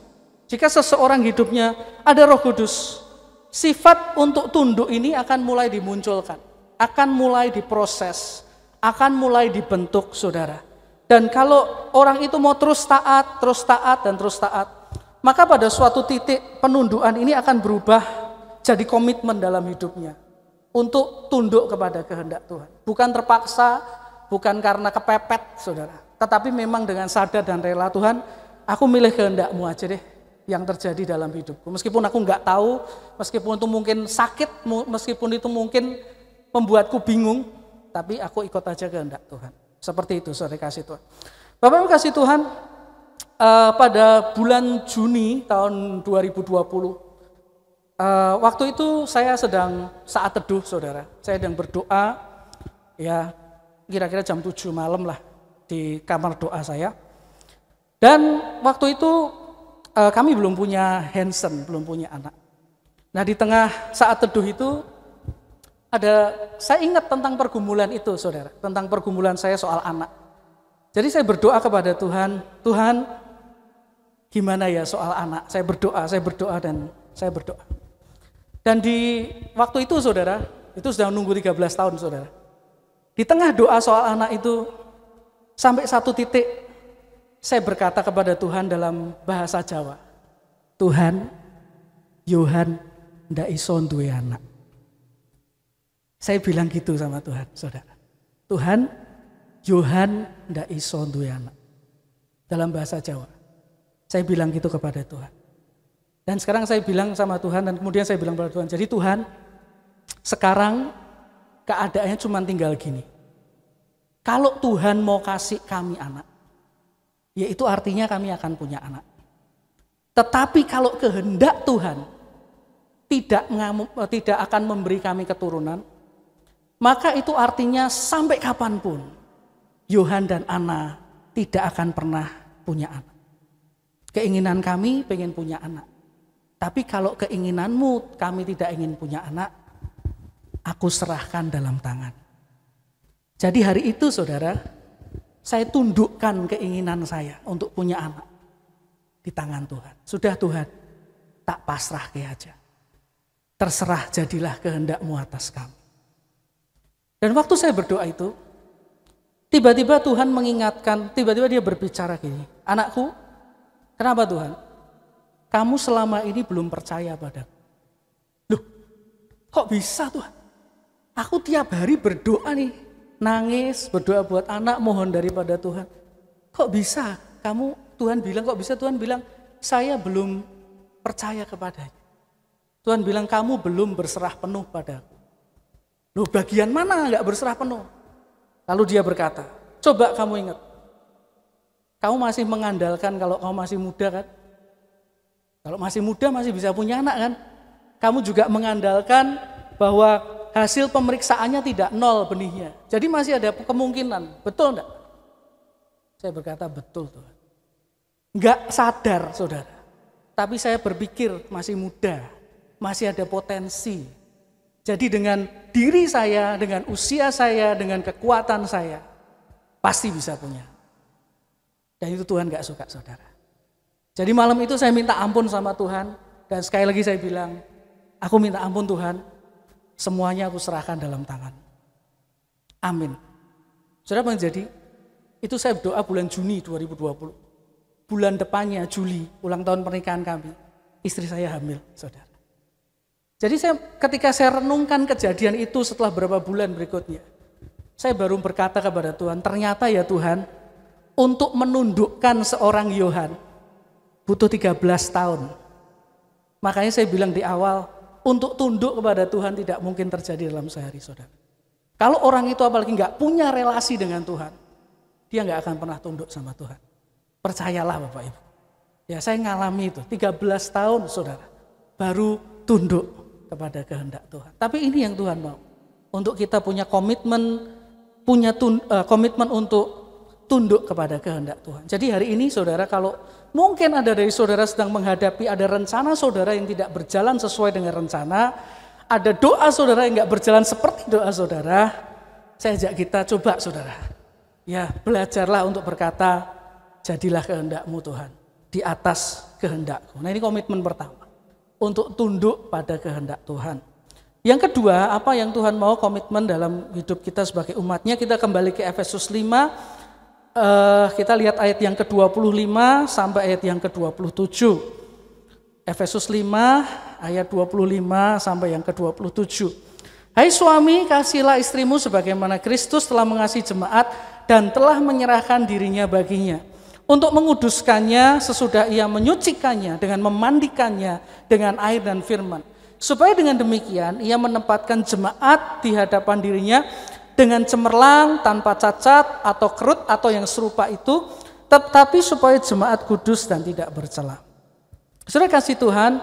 jika seseorang hidupnya ada Roh Kudus, sifat untuk tunduk ini akan mulai dimunculkan, akan mulai diproses, akan mulai dibentuk, saudara. Dan kalau orang itu mau terus taat, dan terus taat, maka pada suatu titik penundukan ini akan berubah jadi komitmen dalam hidupnya untuk tunduk kepada kehendak Tuhan. Bukan terpaksa, bukan karena kepepet, saudara. Tetapi memang dengan sadar dan rela, Tuhan, aku milih kehendak-Mu aja deh yang terjadi dalam hidupku. Meskipun aku nggak tahu, meskipun itu mungkin sakit, meskipun itu mungkin membuatku bingung, tapi aku ikut aja kehendak Tuhan. Seperti itu, saudara kasih Tuhan. Bapak Ibu kasih Tuhan, pada bulan Juni tahun 2020, waktu itu saya sedang saat teduh, saudara. Saya sedang berdoa, ya kira-kira jam 7 malam lah di kamar doa saya. Dan waktu itu kami belum punya Hansen, belum punya anak. Nah di tengah saat teduh itu, saya ingat tentang pergumulan itu, saudara, tentang pergumulan saya soal anak. Jadi saya berdoa kepada Tuhan, Tuhan, gimana ya soal anak? Saya berdoa dan saya berdoa. Dan di waktu itu, saudara, itu sudah nunggu 13 tahun, saudara. Di tengah doa soal anak itu, sampai satu titik, saya berkata kepada Tuhan dalam bahasa Jawa, Tuhan, Yohan ndak iso duwe anak. Saya bilang gitu sama Tuhan, saudara. Tuhan, Yohan ndak iso duwe anak. Dalam bahasa Jawa. Saya bilang gitu kepada Tuhan. Dan sekarang saya bilang sama Tuhan, dan kemudian saya bilang kepada Tuhan, jadi Tuhan, sekarang keadaannya cuma tinggal gini. Kalau Tuhan mau kasih kami anak, ya itu artinya kami akan punya anak. Tetapi kalau kehendak Tuhan tidak akan memberi kami keturunan, maka itu artinya sampai kapanpun Yohan dan Ana tidak akan pernah punya anak. Keinginan kami pengen punya anak. Tapi kalau keinginanmu kami tidak ingin punya anak, aku serahkan dalam tangan. Jadi hari itu, saudara, saya tundukkan keinginan saya untuk punya anak di tangan Tuhan. Sudah Tuhan, tak pasrah ke aja. Terserah jadilah kehendak-Mu atas kami. Dan waktu saya berdoa itu, tiba-tiba Tuhan mengingatkan, tiba-tiba dia berbicara gini, anakku, kenapa Tuhan? Kamu selama ini belum percaya padaku. Loh, kok bisa Tuhan? Aku tiap hari berdoa nih, nangis, berdoa buat anak, mohon daripada Tuhan. Kok bisa? Tuhan bilang, kok bisa Tuhan bilang, saya belum percaya kepadanya. Tuhan bilang, kamu belum berserah penuh padaku. Loh, bagian mana enggak berserah penuh? Lalu dia berkata, coba kamu ingat. Kamu masih mengandalkan kalau kamu masih muda kan? Kalau masih muda masih bisa punya anak kan? Kamu juga mengandalkan bahwa hasil pemeriksaannya tidak nol benihnya. Jadi masih ada kemungkinan. Betul enggak? Saya berkata betul Tuhan. Enggak sadar saudara. Tapi saya berpikir masih muda. Masih ada potensi. Jadi dengan diri saya, dengan usia saya, dengan kekuatan saya, pasti bisa punya. Dan itu Tuhan gak suka saudara. Jadi malam itu saya minta ampun sama Tuhan, dan sekali lagi saya bilang, aku minta ampun Tuhan, semuanya aku serahkan dalam tangan. Amin. Saudara menjadi, itu saya berdoa bulan Juni 2020. Bulan depannya Juli, ulang tahun pernikahan kami, istri saya hamil, saudara. Jadi ketika saya renungkan kejadian itu setelah beberapa bulan berikutnya, saya baru berkata kepada Tuhan, ternyata ya Tuhan, untuk menundukkan seorang Yohan, butuh 13 tahun. Makanya saya bilang di awal, untuk tunduk kepada Tuhan tidak mungkin terjadi dalam sehari, saudara. Kalau orang itu apalagi nggak punya relasi dengan Tuhan, dia nggak akan pernah tunduk sama Tuhan. Percayalah Bapak Ibu. Ya saya ngalami itu, 13 tahun saudara, baru tunduk kepada kehendak Tuhan. Tapi ini yang Tuhan mau. Untuk kita punya komitmen, komitmen untuk tunduk kepada kehendak Tuhan. Jadi hari ini saudara, kalau mungkin ada dari saudara sedang menghadapi ada rencana saudara yang tidak berjalan sesuai dengan rencana, ada doa saudara yang nggak berjalan seperti doa saudara, saya ajak kita coba saudara, ya belajarlah untuk berkata, jadilah kehendak-Mu Tuhan di atas kehendak-Ku. Nah ini komitmen pertama, untuk tunduk pada kehendak Tuhan. Yang kedua, apa yang Tuhan mau komitmen dalam hidup kita sebagai umatnya, kita kembali ke Efesus 5, kita lihat ayat yang ke-25 sampai ayat yang ke-27. Efesus 5 ayat 25 sampai yang ke-27. Hai suami, kasihilah istrimu sebagaimana Kristus telah mengasihi jemaat dan telah menyerahkan dirinya baginya, untuk menguduskannya sesudah ia menyucikannya dengan memandikannya dengan air dan firman, supaya dengan demikian ia menempatkan jemaat di hadapan dirinya dengan cemerlang, tanpa cacat atau kerut atau yang serupa itu, tetapi supaya jemaat kudus dan tidak bercela. Saudara kasih Tuhan,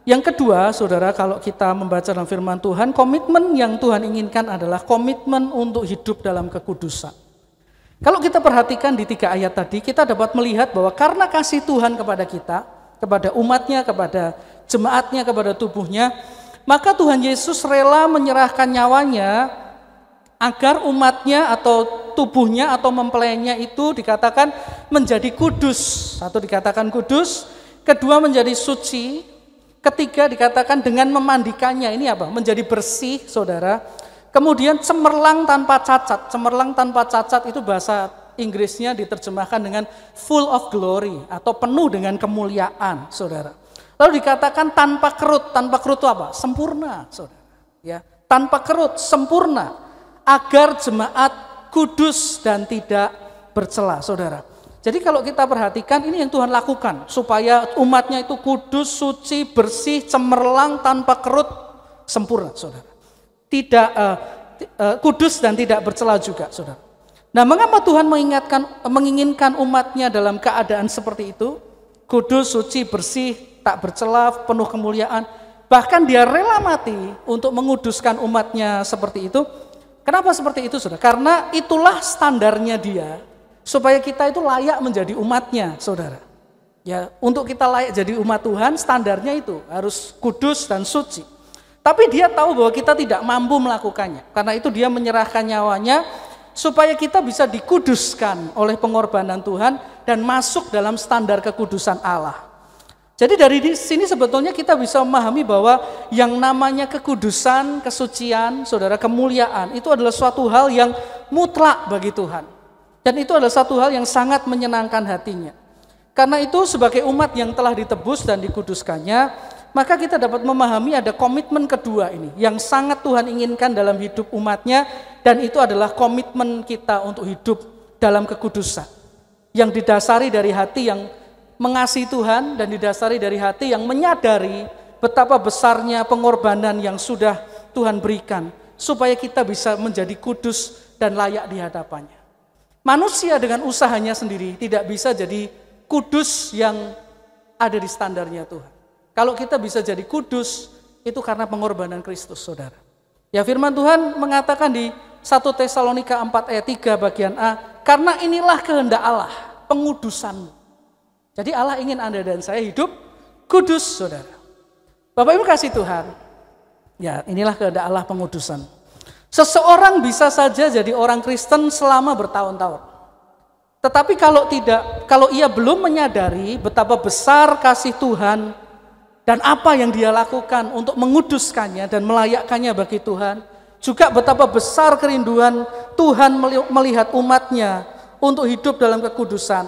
yang kedua saudara, kalau kita membaca dalam firman Tuhan, komitmen yang Tuhan inginkan adalah komitmen untuk hidup dalam kekudusan. Kalau kita perhatikan di 3 ayat tadi, kita dapat melihat bahwa karena kasih Tuhan kepada kita, kepada umatnya, kepada jemaatnya, kepada tubuhnya, maka Tuhan Yesus rela menyerahkan nyawanya agar umatnya atau tubuhnya atau mempelainya itu dikatakan menjadi kudus. Satu dikatakan kudus, kedua menjadi suci, ketiga dikatakan dengan memandikannya. Ini apa? Menjadi bersih, saudara. Kemudian cemerlang tanpa cacat. Cemerlang tanpa cacat itu bahasa Inggrisnya diterjemahkan dengan full of glory atau penuh dengan kemuliaan, saudara. Lalu dikatakan tanpa kerut. Tanpa kerut itu apa? Sempurna, saudara. Ya, tanpa kerut, sempurna. Agar jemaat kudus dan tidak bercela, saudara. Jadi kalau kita perhatikan, ini yang Tuhan lakukan supaya umatnya itu kudus, suci, bersih, cemerlang, tanpa kerut, sempurna, saudara. Tidak kudus dan tidak bercela juga, saudara. Nah, mengapa Tuhan menginginkan umatnya dalam keadaan seperti itu? Kudus, suci, bersih, tak bercela, penuh kemuliaan. Bahkan dia rela mati untuk menguduskan umatnya seperti itu. Kenapa seperti itu, saudara? Karena itulah standarnya dia, supaya kita itu layak menjadi umatnya, saudara. Ya, untuk kita layak jadi umat Tuhan, standarnya itu harus kudus dan suci. Tapi dia tahu bahwa kita tidak mampu melakukannya. Karena itu dia menyerahkan nyawanya, supaya kita bisa dikuduskan oleh pengorbanan Tuhan dan masuk dalam standar kekudusan Allah. Jadi dari sini sebetulnya kita bisa memahami bahwa yang namanya kekudusan, kesucian, saudara, kemuliaan itu adalah suatu hal yang mutlak bagi Tuhan. Dan itu adalah satu hal yang sangat menyenangkan hatinya. Karena itu sebagai umat yang telah ditebus dan dikuduskannya, maka kita dapat memahami ada komitmen kedua ini yang sangat Tuhan inginkan dalam hidup umatnya, dan itu adalah komitmen kita untuk hidup dalam kekudusan yang didasari dari hati yang mengasihi Tuhan dan didasari dari hati yang menyadari betapa besarnya pengorbanan yang sudah Tuhan berikan supaya kita bisa menjadi kudus dan layak di hadapannya. Manusia dengan usahanya sendiri tidak bisa jadi kudus yang ada di standarnya Tuhan. Kalau kita bisa jadi kudus, itu karena pengorbanan Kristus, saudara. Ya, firman Tuhan mengatakan di 1 Tesalonika 4 ayat 3 bagian A, karena inilah kehendak Allah, pengudusanmu. Jadi Allah ingin Anda dan saya hidup kudus, saudara. Bapak Ibu kasih Tuhan, ya inilah kehendak Allah, pengudusan. Seseorang bisa saja jadi orang Kristen selama bertahun-tahun. Tetapi kalau ia belum menyadari betapa besar kasih Tuhan dan apa yang dia lakukan untuk menguduskannya dan melayakkannya bagi Tuhan, juga betapa besar kerinduan Tuhan melihat umatnya untuk hidup dalam kekudusan,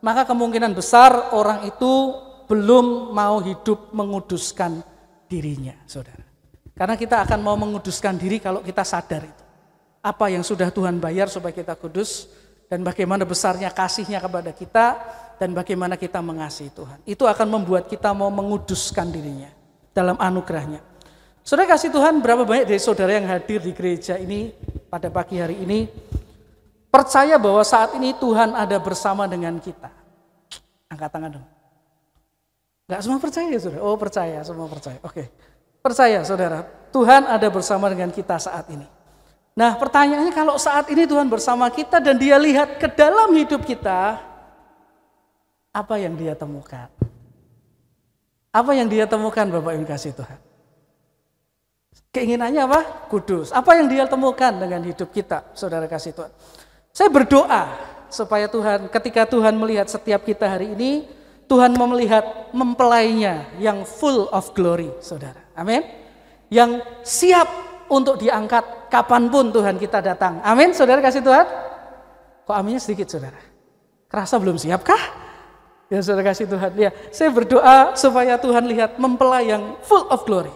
maka kemungkinan besar orang itu belum mau hidup menguduskan dirinya, saudara. Karena kita akan mau menguduskan diri kalau kita sadar itu. Apa yang sudah Tuhan bayar supaya kita kudus, dan bagaimana besarnya kasih-Nya kepada kita, dan bagaimana kita mengasihi Tuhan. Itu akan membuat kita mau menguduskan dirinya dalam anugerah-Nya. Saudara kasih Tuhan, berapa banyak dari saudara yang hadir di gereja ini pada pagi hari ini percaya bahwa saat ini Tuhan ada bersama dengan kita? Angkat tangan dong. Enggak semua percaya ya saudara? Oh percaya, semua percaya. Oke. Percaya saudara, Tuhan ada bersama dengan kita saat ini. Nah pertanyaannya, kalau saat ini Tuhan bersama kita dan Dia lihat ke dalam hidup kita, apa yang Dia temukan? Apa yang Dia temukan Bapak Ibu kasih Tuhan? Keinginannya apa? Kudus. Apa yang Dia temukan dengan hidup kita, saudara kasih Tuhan? Saya berdoa supaya Tuhan, ketika Tuhan melihat setiap kita hari ini, Tuhan melihat mempelainya yang full of glory, saudara. Amin. Yang siap untuk diangkat kapanpun Tuhan kita datang. Amin, saudara kasih Tuhan. Kok aminnya sedikit, saudara? Kerasa belum siapkah? Ya, saudara kasih Tuhan. Ya, saya berdoa supaya Tuhan lihat mempelai yang full of glory.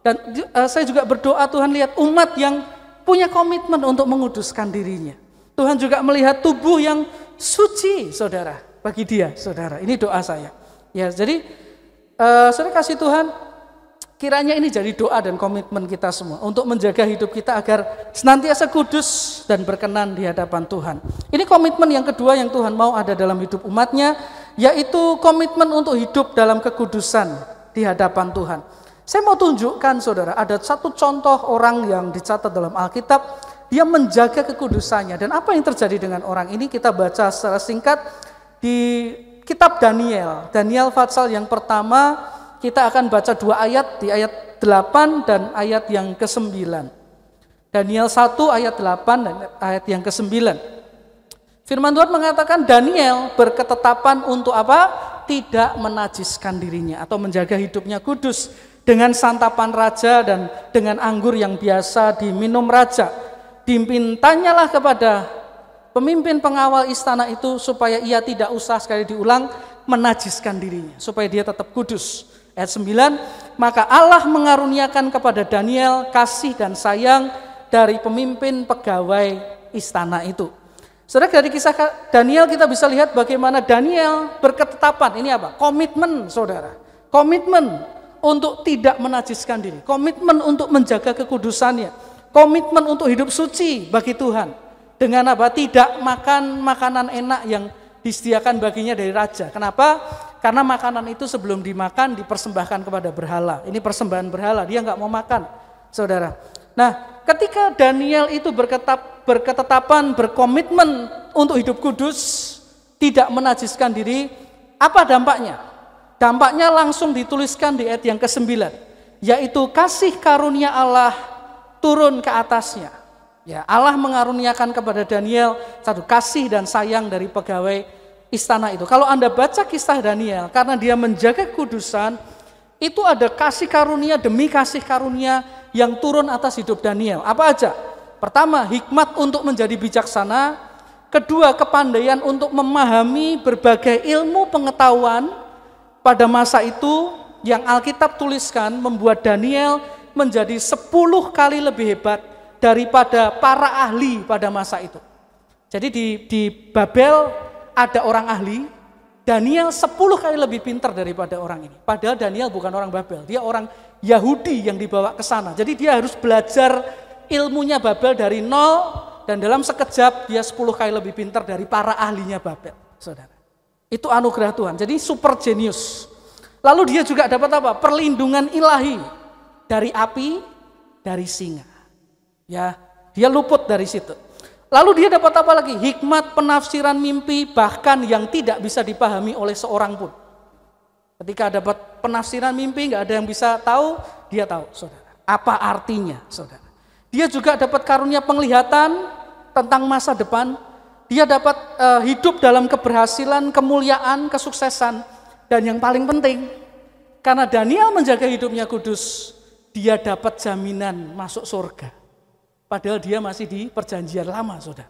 Dan saya juga berdoa Tuhan lihat umat yang punya komitmen untuk menguduskan dirinya. Tuhan juga melihat tubuh yang suci, saudara, bagi Dia, saudara. Ini doa saya. Ya, jadi saudara kasih Tuhan, kiranya ini jadi doa dan komitmen kita semua untuk menjaga hidup kita agar senantiasa kudus dan berkenan di hadapan Tuhan. Ini komitmen yang kedua yang Tuhan mau ada dalam hidup umatnya, yaitu komitmen untuk hidup dalam kekudusan di hadapan Tuhan. Saya mau tunjukkan saudara, ada satu contoh orang yang dicatat dalam Alkitab, dia menjaga kekudusannya. Dan apa yang terjadi dengan orang ini kita baca secara singkat di kitab Daniel. Daniel pasal yang pertama, kita akan baca 2 ayat, di ayat 8 dan ayat yang ke-9. Daniel 1 ayat 8 dan ayat yang ke-9. Firman Tuhan mengatakan Daniel berketetapan untuk apa? Tidak menajiskan dirinya atau menjaga hidupnya kudus dengan santapan raja dan dengan anggur yang biasa diminum raja. Dimintanyalah kepada pemimpin pengawal istana itu supaya ia tidak usah, sekali diulang, menajiskan dirinya, supaya dia tetap kudus. Ayat 9, maka Allah mengaruniakan kepada Daniel kasih dan sayang dari pemimpin pegawai istana itu. Saudara, dari kisah Daniel kita bisa lihat bagaimana Daniel berketetapan. Ini apa? Komitmen, saudara. Komitmen untuk tidak menajiskan diri. Komitmen untuk menjaga kekudusannya. Komitmen untuk hidup suci bagi Tuhan. Dengan apa? Tidak makan makanan enak yang disediakan baginya dari raja. Kenapa? Karena makanan itu sebelum dimakan dipersembahkan kepada berhala. Ini persembahan berhala, dia nggak mau makan, saudara. Nah, ketika Daniel itu berketetapan, berkomitmen untuk hidup kudus, tidak menajiskan diri, apa dampaknya? Dampaknya langsung dituliskan di ayat yang ke-9, yaitu kasih karunia Allah turun ke atasnya. Ya, Allah mengaruniakan kepada Daniel satu kasih dan sayang dari pegawai istana itu. Kalau Anda baca kisah Daniel, karena dia menjaga kekudusan, itu ada kasih karunia demi kasih karunia yang turun atas hidup Daniel. Apa aja? Pertama, hikmat untuk menjadi bijaksana. Kedua, kepandaian untuk memahami berbagai ilmu pengetahuan pada masa itu yang Alkitab tuliskan membuat Daniel menjadi 10 kali lebih hebat daripada para ahli pada masa itu. Jadi di Babel ada orang ahli, Daniel 10 kali lebih pintar daripada orang ini. Padahal Daniel bukan orang Babel, dia orang Yahudi yang dibawa ke sana. Jadi dia harus belajar ilmunya Babel dari nol, dan dalam sekejap dia 10 kali lebih pintar dari para ahlinya Babel, saudara. Itu anugerah Tuhan, jadi super genius. Lalu dia juga dapat apa? Perlindungan ilahi dari api, dari singa. Ya, dia luput dari situ. Lalu dia dapat apa lagi? Hikmat penafsiran mimpi bahkan yang tidak bisa dipahami oleh seorang pun. Ketika dapat penafsiran mimpi, nggak ada yang bisa tahu, dia tahu, saudara. Apa artinya, saudara? Dia juga dapat karunia penglihatan tentang masa depan. Dia dapat hidup dalam keberhasilan, kemuliaan, kesuksesan. Dan yang paling penting, karena Daniel menjaga hidupnya kudus, dia dapat jaminan masuk surga. Padahal dia masih di perjanjian lama, saudara.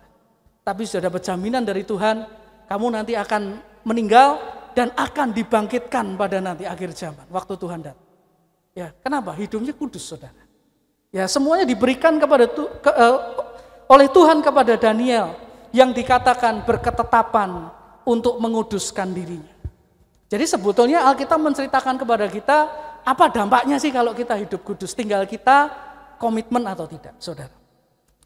Tapi sudah dapat jaminan dari Tuhan, kamu nanti akan meninggal dan akan dibangkitkan pada nanti akhir zaman, waktu Tuhan datang. Ya, kenapa? Hidupnya kudus, saudara. Ya, semuanya diberikan oleh Tuhan kepada Daniel yang dikatakan berketetapan untuk menguduskan dirinya. Jadi sebetulnya Alkitab menceritakan kepada kita apa dampaknya sih kalau kita hidup kudus. Tinggal kita komitmen atau tidak, saudara.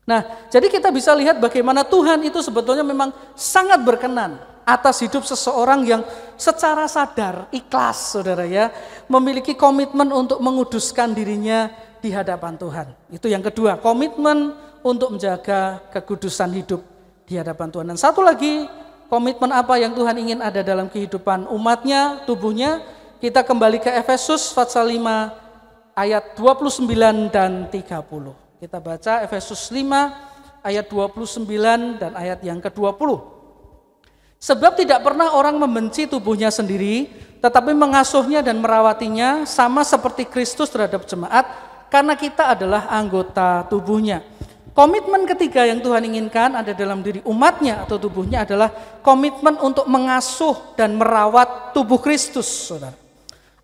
Nah, jadi kita bisa lihat bagaimana Tuhan itu sebetulnya memang sangat berkenan atas hidup seseorang yang secara sadar, ikhlas, saudara ya, memiliki komitmen untuk menguduskan dirinya di hadapan Tuhan. Itu yang kedua, komitmen untuk menjaga kekudusan hidup di hadapan Tuhan. Dan satu lagi, komitmen apa yang Tuhan ingin ada dalam kehidupan umatnya, tubuhnya. Kita kembali ke Efesus pasal 5 ayat 29 dan 30. Kita baca Efesus 5 ayat 29 dan ayat yang ke-20. Sebab tidak pernah orang membenci tubuhnya sendiri, tetapi mengasuhnya dan merawatinya sama seperti Kristus terhadap jemaat, karena kita adalah anggota tubuhnya. Komitmen ketiga yang Tuhan inginkan ada dalam diri umatnya atau tubuhnya adalah komitmen untuk mengasuh dan merawat tubuh Kristus, saudara.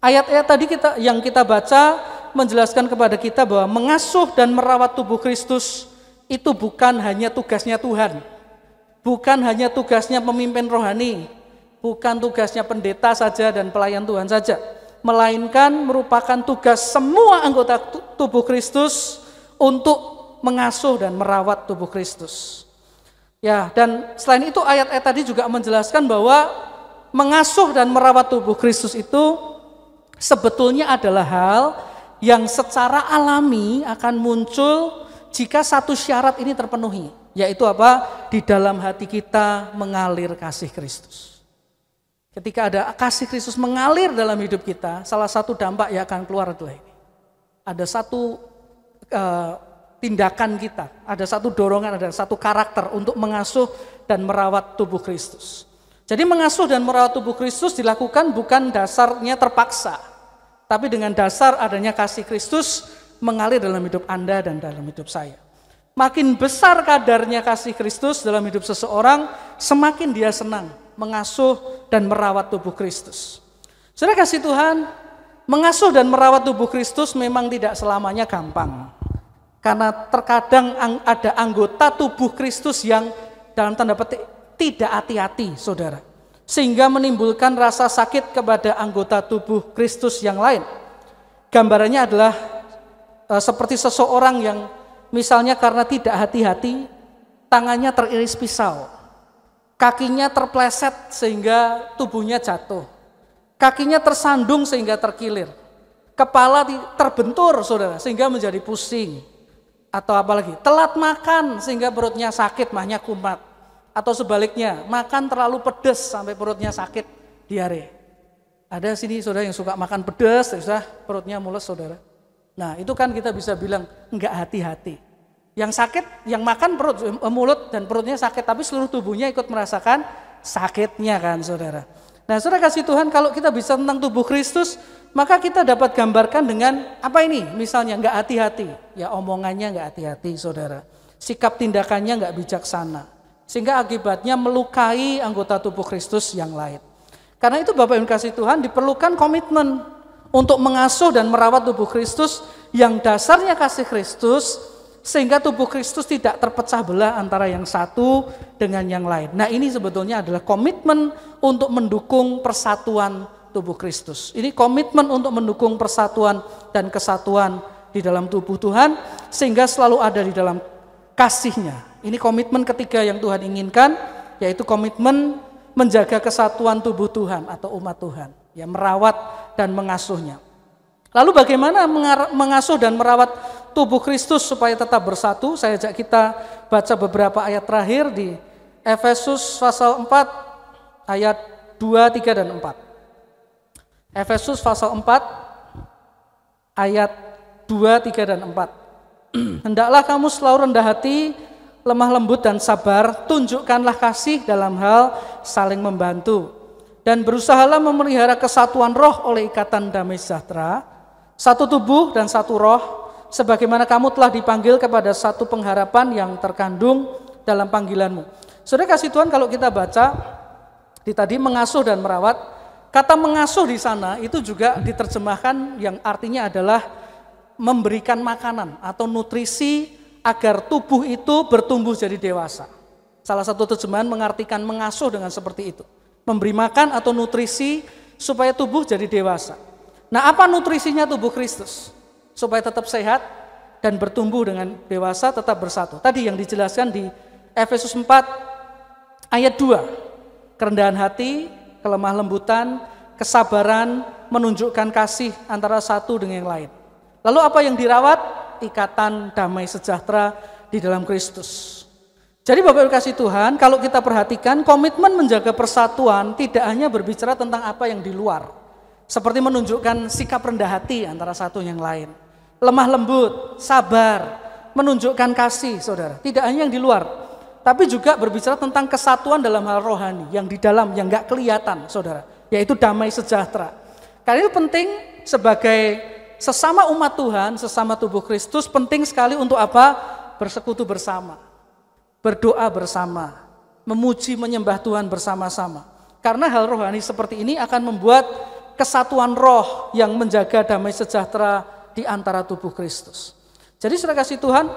Ayat-ayat tadi yang kita baca menjelaskan kepada kita bahwa mengasuh dan merawat tubuh Kristus itu bukan hanya tugasnya Tuhan, bukan hanya tugasnya pemimpin rohani, bukan tugasnya pendeta saja dan pelayan Tuhan saja, melainkan merupakan tugas semua anggota tubuh Kristus untuk mengasuh dan merawat tubuh Kristus. Ya, dan selain itu ayat-ayat tadi juga menjelaskan bahwa mengasuh dan merawat tubuh Kristus itu sebetulnya adalah hal yang secara alami akan muncul jika satu syarat ini terpenuhi, yaitu apa? Di dalam hati kita mengalir kasih Kristus. Ketika ada kasih Kristus mengalir dalam hidup kita, salah satu dampak yang akan keluar adalah ini. Ada satu tindakan kita, ada satu dorongan, ada satu karakter untuk mengasuh dan merawat tubuh Kristus. Jadi mengasuh dan merawat tubuh Kristus dilakukan bukan dasarnya terpaksa, tapi dengan dasar adanya kasih Kristus mengalir dalam hidup Anda dan dalam hidup saya. Makin besar kadarnya kasih Kristus dalam hidup seseorang, semakin dia senang mengasuh dan merawat tubuh Kristus. Saudara kasih Tuhan, mengasuh dan merawat tubuh Kristus memang tidak selamanya gampang. Karena terkadang ada anggota tubuh Kristus yang dalam tanda petik tidak hati-hati, saudara. Sehingga menimbulkan rasa sakit kepada anggota tubuh Kristus yang lain. Gambarannya adalah seperti seseorang yang misalnya karena tidak hati-hati, tangannya teriris pisau, kakinya terpleset sehingga tubuhnya jatuh, kakinya tersandung sehingga terkilir, kepala terbentur, saudara, sehingga menjadi pusing, atau apalagi telat makan sehingga perutnya sakit, mahnya kumat. Atau sebaliknya, makan terlalu pedas sampai perutnya sakit, diare. Ada sini saudara yang suka makan pedas, terus perutnya mules, saudara. Nah, itu kan kita bisa bilang enggak hati-hati. Yang sakit, yang makan mulut dan perutnya sakit, tapi seluruh tubuhnya ikut merasakan sakitnya kan, saudara. Nah, saudara kasih Tuhan, kalau kita bisa tentang tubuh Kristus, maka kita dapat gambarkan dengan apa ini? Misalnya enggak hati-hati, ya omongannya enggak hati-hati, saudara. Sikap tindakannya enggak bijaksana. Sehingga akibatnya melukai anggota tubuh Kristus yang lain. Karena itu Bapak Ibu kasih Tuhan, diperlukan komitmen untuk mengasuh dan merawat tubuh Kristus yang dasarnya kasih Kristus, sehingga tubuh Kristus tidak terpecah belah antara yang satu dengan yang lain. Nah, ini sebetulnya adalah komitmen untuk mendukung persatuan tubuh Kristus. Ini komitmen untuk mendukung persatuan dan kesatuan di dalam tubuh Tuhan, sehingga selalu ada di dalam kasih-Nya. Ini komitmen ketiga yang Tuhan inginkan, yaitu komitmen menjaga kesatuan tubuh Tuhan atau umat Tuhan, ya, merawat dan mengasuhnya. Lalu bagaimana mengasuh dan merawat tubuh Kristus supaya tetap bersatu? Saya ajak kita baca beberapa ayat terakhir di Efesus pasal 4 ayat 2, 3 dan 4. Efesus pasal 4 ayat 2, 3 dan 4. Hendaklah kamu selalu rendah hati, lemah lembut dan sabar, tunjukkanlah kasih dalam hal saling membantu. Dan berusahalah memelihara kesatuan roh oleh ikatan damai sejahtera, satu tubuh dan satu roh, sebagaimana kamu telah dipanggil kepada satu pengharapan yang terkandung dalam panggilanmu. Saudara kasih Tuhan, kalau kita baca di tadi mengasuh dan merawat, kata mengasuh di sana itu juga diterjemahkan yang artinya adalah memberikan makanan atau nutrisi agar tubuh itu bertumbuh jadi dewasa. Salah satu terjemahan mengartikan mengasuh dengan seperti itu. Memberi makan atau nutrisi supaya tubuh jadi dewasa. Nah, apa nutrisinya tubuh Kristus? Supaya tetap sehat dan bertumbuh dengan dewasa, tetap bersatu. Tadi yang dijelaskan di Efesus 4 ayat 2. Kerendahan hati, kelemah lembutan, kesabaran, menunjukkan kasih antara satu dengan yang lain. Lalu apa yang dirawat? Ikatan damai sejahtera di dalam Kristus. Jadi Bapak Ibu kasih Tuhan, kalau kita perhatikan komitmen menjaga persatuan tidak hanya berbicara tentang apa yang di luar. Seperti menunjukkan sikap rendah hati antara satu yang lain. Lemah lembut, sabar, menunjukkan kasih saudara. Tidak hanya yang di luar, tapi juga berbicara tentang kesatuan dalam hal rohani. Yang di dalam, yang gak kelihatan saudara. Yaitu damai sejahtera. Karena itu penting sebagai sesama umat Tuhan, sesama tubuh Kristus, penting sekali untuk apa? Bersekutu bersama, berdoa bersama, memuji menyembah Tuhan bersama-sama. Karena hal rohani seperti ini akan membuat kesatuan roh yang menjaga damai sejahtera di antara tubuh Kristus. Jadi saudara kasih Tuhan,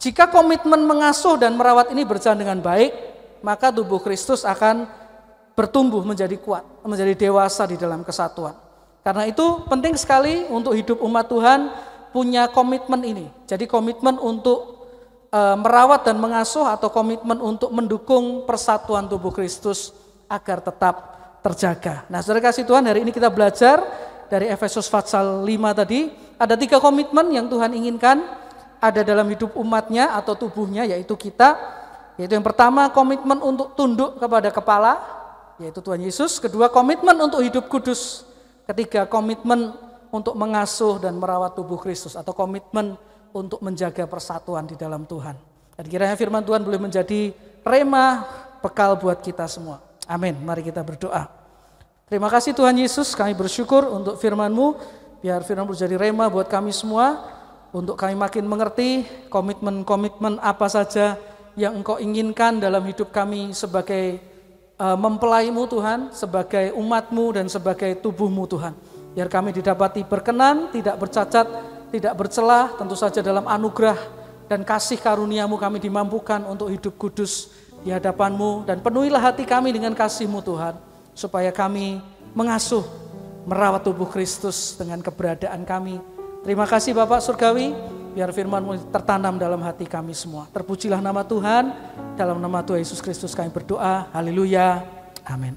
jika komitmen mengasuh dan merawat ini berjalan dengan baik, maka tubuh Kristus akan bertumbuh menjadi kuat, menjadi dewasa di dalam kesatuan. Karena itu penting sekali untuk hidup umat Tuhan punya komitmen ini. Jadi komitmen untuk merawat dan mengasuh atau komitmen untuk mendukung persatuan tubuh Kristus agar tetap terjaga. Nah saudara kasih Tuhan, hari ini kita belajar dari Efesus pasal 5 tadi. Ada 3 komitmen yang Tuhan inginkan ada dalam hidup umatnya atau tubuhnya, yaitu kita. Yaitu yang pertama komitmen untuk tunduk kepada kepala, yaitu Tuhan Yesus. Kedua komitmen untuk hidup kudus. Ketiga, komitmen untuk mengasuh dan merawat tubuh Kristus atau komitmen untuk menjaga persatuan di dalam Tuhan. Dan kiranya firman Tuhan boleh menjadi rema bekal buat kita semua. Amin. Mari kita berdoa. Terima kasih Tuhan Yesus, kami bersyukur untuk firman-Mu. Biar firman menjadi rema buat kami semua, untuk kami makin mengerti komitmen-komitmen apa saja yang Engkau inginkan dalam hidup kami sebagai mempelai-Mu Tuhan, sebagai umat-Mu dan sebagai tubuh-Mu Tuhan. Biar kami didapati berkenan, tidak bercacat, tidak bercelah, tentu saja dalam anugerah dan kasih karunia-Mu kami dimampukan untuk hidup kudus di hadapan-Mu. Dan penuhilah hati kami dengan kasih-Mu Tuhan, supaya kami mengasuh, merawat tubuh Kristus dengan keberadaan kami. Terima kasih Bapak Surgawi, biar firman-Mu tertanam dalam hati kami semua. Terpujilah nama Tuhan, dalam nama Tuhan Yesus Kristus kami berdoa, haleluya, amin.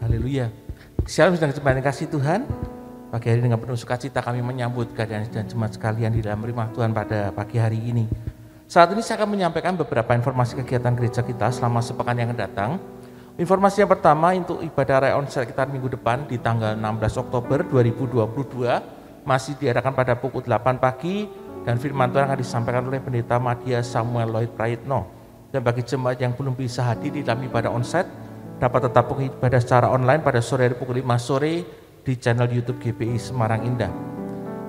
Haleluya. Shalom sedang kesempatan kasih Tuhan. Pagi hari dengan penuh sukacita kami menyambut keadaan dan jemaat sekalian di dalam rumah Tuhan pada pagi hari ini. Saat ini saya akan menyampaikan beberapa informasi kegiatan gereja kita selama sepekan yang akan datang. Informasi yang pertama untuk ibadah reonsel kita minggu depan di tanggal 16 Oktober 2022 masih diadakan pada pukul 8 pagi dan firman Tuhan akan disampaikan oleh Pendeta Madya Samuel Lloyd Praitno. Dan bagi jemaat yang belum bisa hadir di dalam ibadah onsite, dapat tetap ibadah secara online pada sore hari pukul 5 sore di channel YouTube GPI Semarang Indah.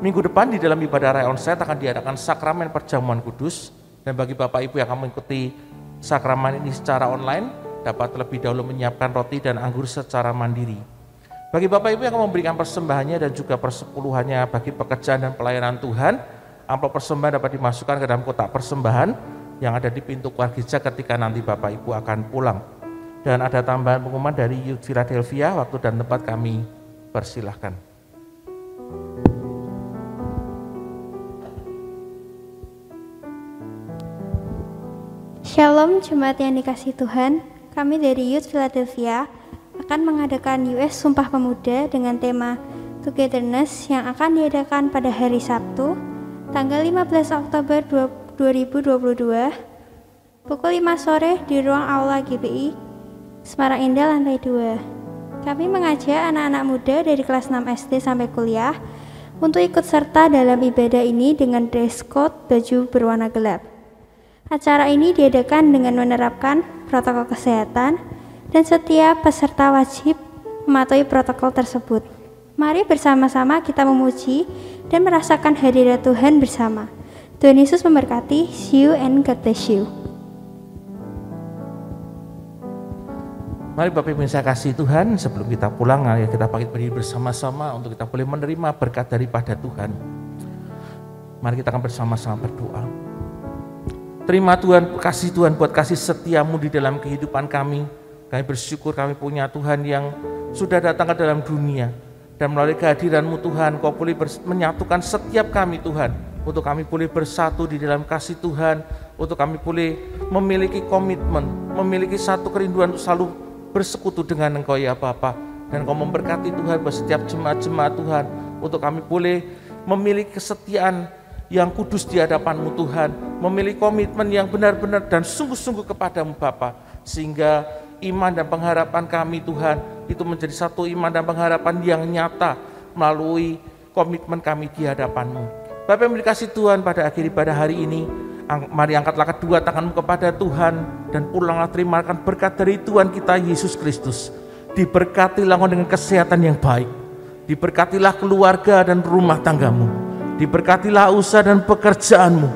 Minggu depan di dalam ibadah reonsite akan diadakan sakramen perjamuan kudus. Dan bagi Bapak Ibu yang akan mengikuti sakramen ini secara online, dapat terlebih dahulu menyiapkan roti dan anggur secara mandiri. Bagi Bapak Ibu yang akan memberikan persembahannya dan juga persepuluhannya bagi pekerjaan dan pelayanan Tuhan, amplop persembahan dapat dimasukkan ke dalam kotak persembahan yang ada di pintu keluar gereja ketika nanti Bapak Ibu akan pulang. Dan ada tambahan pengumuman dari Youth Philadelphia, waktu dan tempat kami persilahkan. Shalom jemaat yang dikasihi Tuhan, kami dari Youth Philadelphia akan mengadakan US Sumpah Pemuda dengan tema Togetherness yang akan diadakan pada hari Sabtu, tanggal 15 Oktober 2022, pukul 5 sore di ruang aula GPI Semarang Indah lantai 2. Kami mengajak anak-anak muda dari kelas 6 SD sampai kuliah untuk ikut serta dalam ibadah ini dengan dress code baju berwarna gelap. Acara ini diadakan dengan menerapkan protokol kesehatan dan setiap peserta wajib mematuhi protokol tersebut. Mari bersama-sama kita memuji dan merasakan hadirat Tuhan bersama. Tuhan Yesus memberkati. See you and God bless you. Mari Bapak Ibu yang saya kasih Tuhan, sebelum kita pulang, ya kita bangkit berdiri bersama-sama untuk kita boleh menerima berkat daripada Tuhan. Mari kita akan bersama-sama berdoa. Terima Tuhan, kasih Tuhan buat kasih setiamu di dalam kehidupan kami. Kami bersyukur kami punya Tuhan yang sudah datang ke dalam dunia. Dan melalui kehadiran-Mu Tuhan, Kau boleh menyatukan setiap kami Tuhan. Untuk kami boleh bersatu di dalam kasih Tuhan. Untuk kami boleh memiliki komitmen, memiliki satu kerinduan untuk selalu bersekutu dengan Engkau ya Bapa. Dan Kau memberkati Tuhan buat setiap jemaat-jemaat Tuhan. Untuk kami boleh memiliki kesetiaan yang kudus di hadapan-Mu Tuhan. Memiliki komitmen yang benar-benar dan sungguh-sungguh kepadamu Bapa. Sehingga iman dan pengharapan kami Tuhan itu menjadi satu iman dan pengharapan yang nyata melalui komitmen kami di hadapan-Mu. Bapak yang dikasihi Tuhan, pada akhir ibadah hari ini, mari angkatlah kedua tanganmu kepada Tuhan dan pulanglah terimakan berkat dari Tuhan kita Yesus Kristus. Diberkatilah engkau dengan kesehatan yang baik. Diberkatilah keluarga dan rumah tanggamu. Diberkatilah usaha dan pekerjaanmu.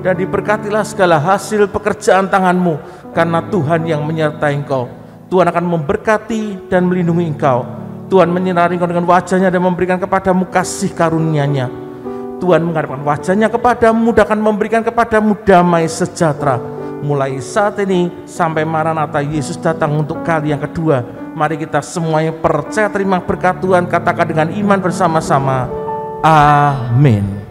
Dan diberkatilah segala hasil pekerjaan tanganmu, karena Tuhan yang menyertai engkau. Tuhan akan memberkati dan melindungi engkau. Tuhan menyinari engkau dengan wajahnya dan memberikan kepadamu kasih karunia-Nya. Tuhan menghadapkan wajahnya kepadamu dan akan memberikan kepadamu damai sejahtera. Mulai saat ini sampai Maranatha Yesus datang untuk kali yang kedua. Mari kita semuanya percaya terima berkat Tuhan, katakan dengan iman bersama-sama. Amin.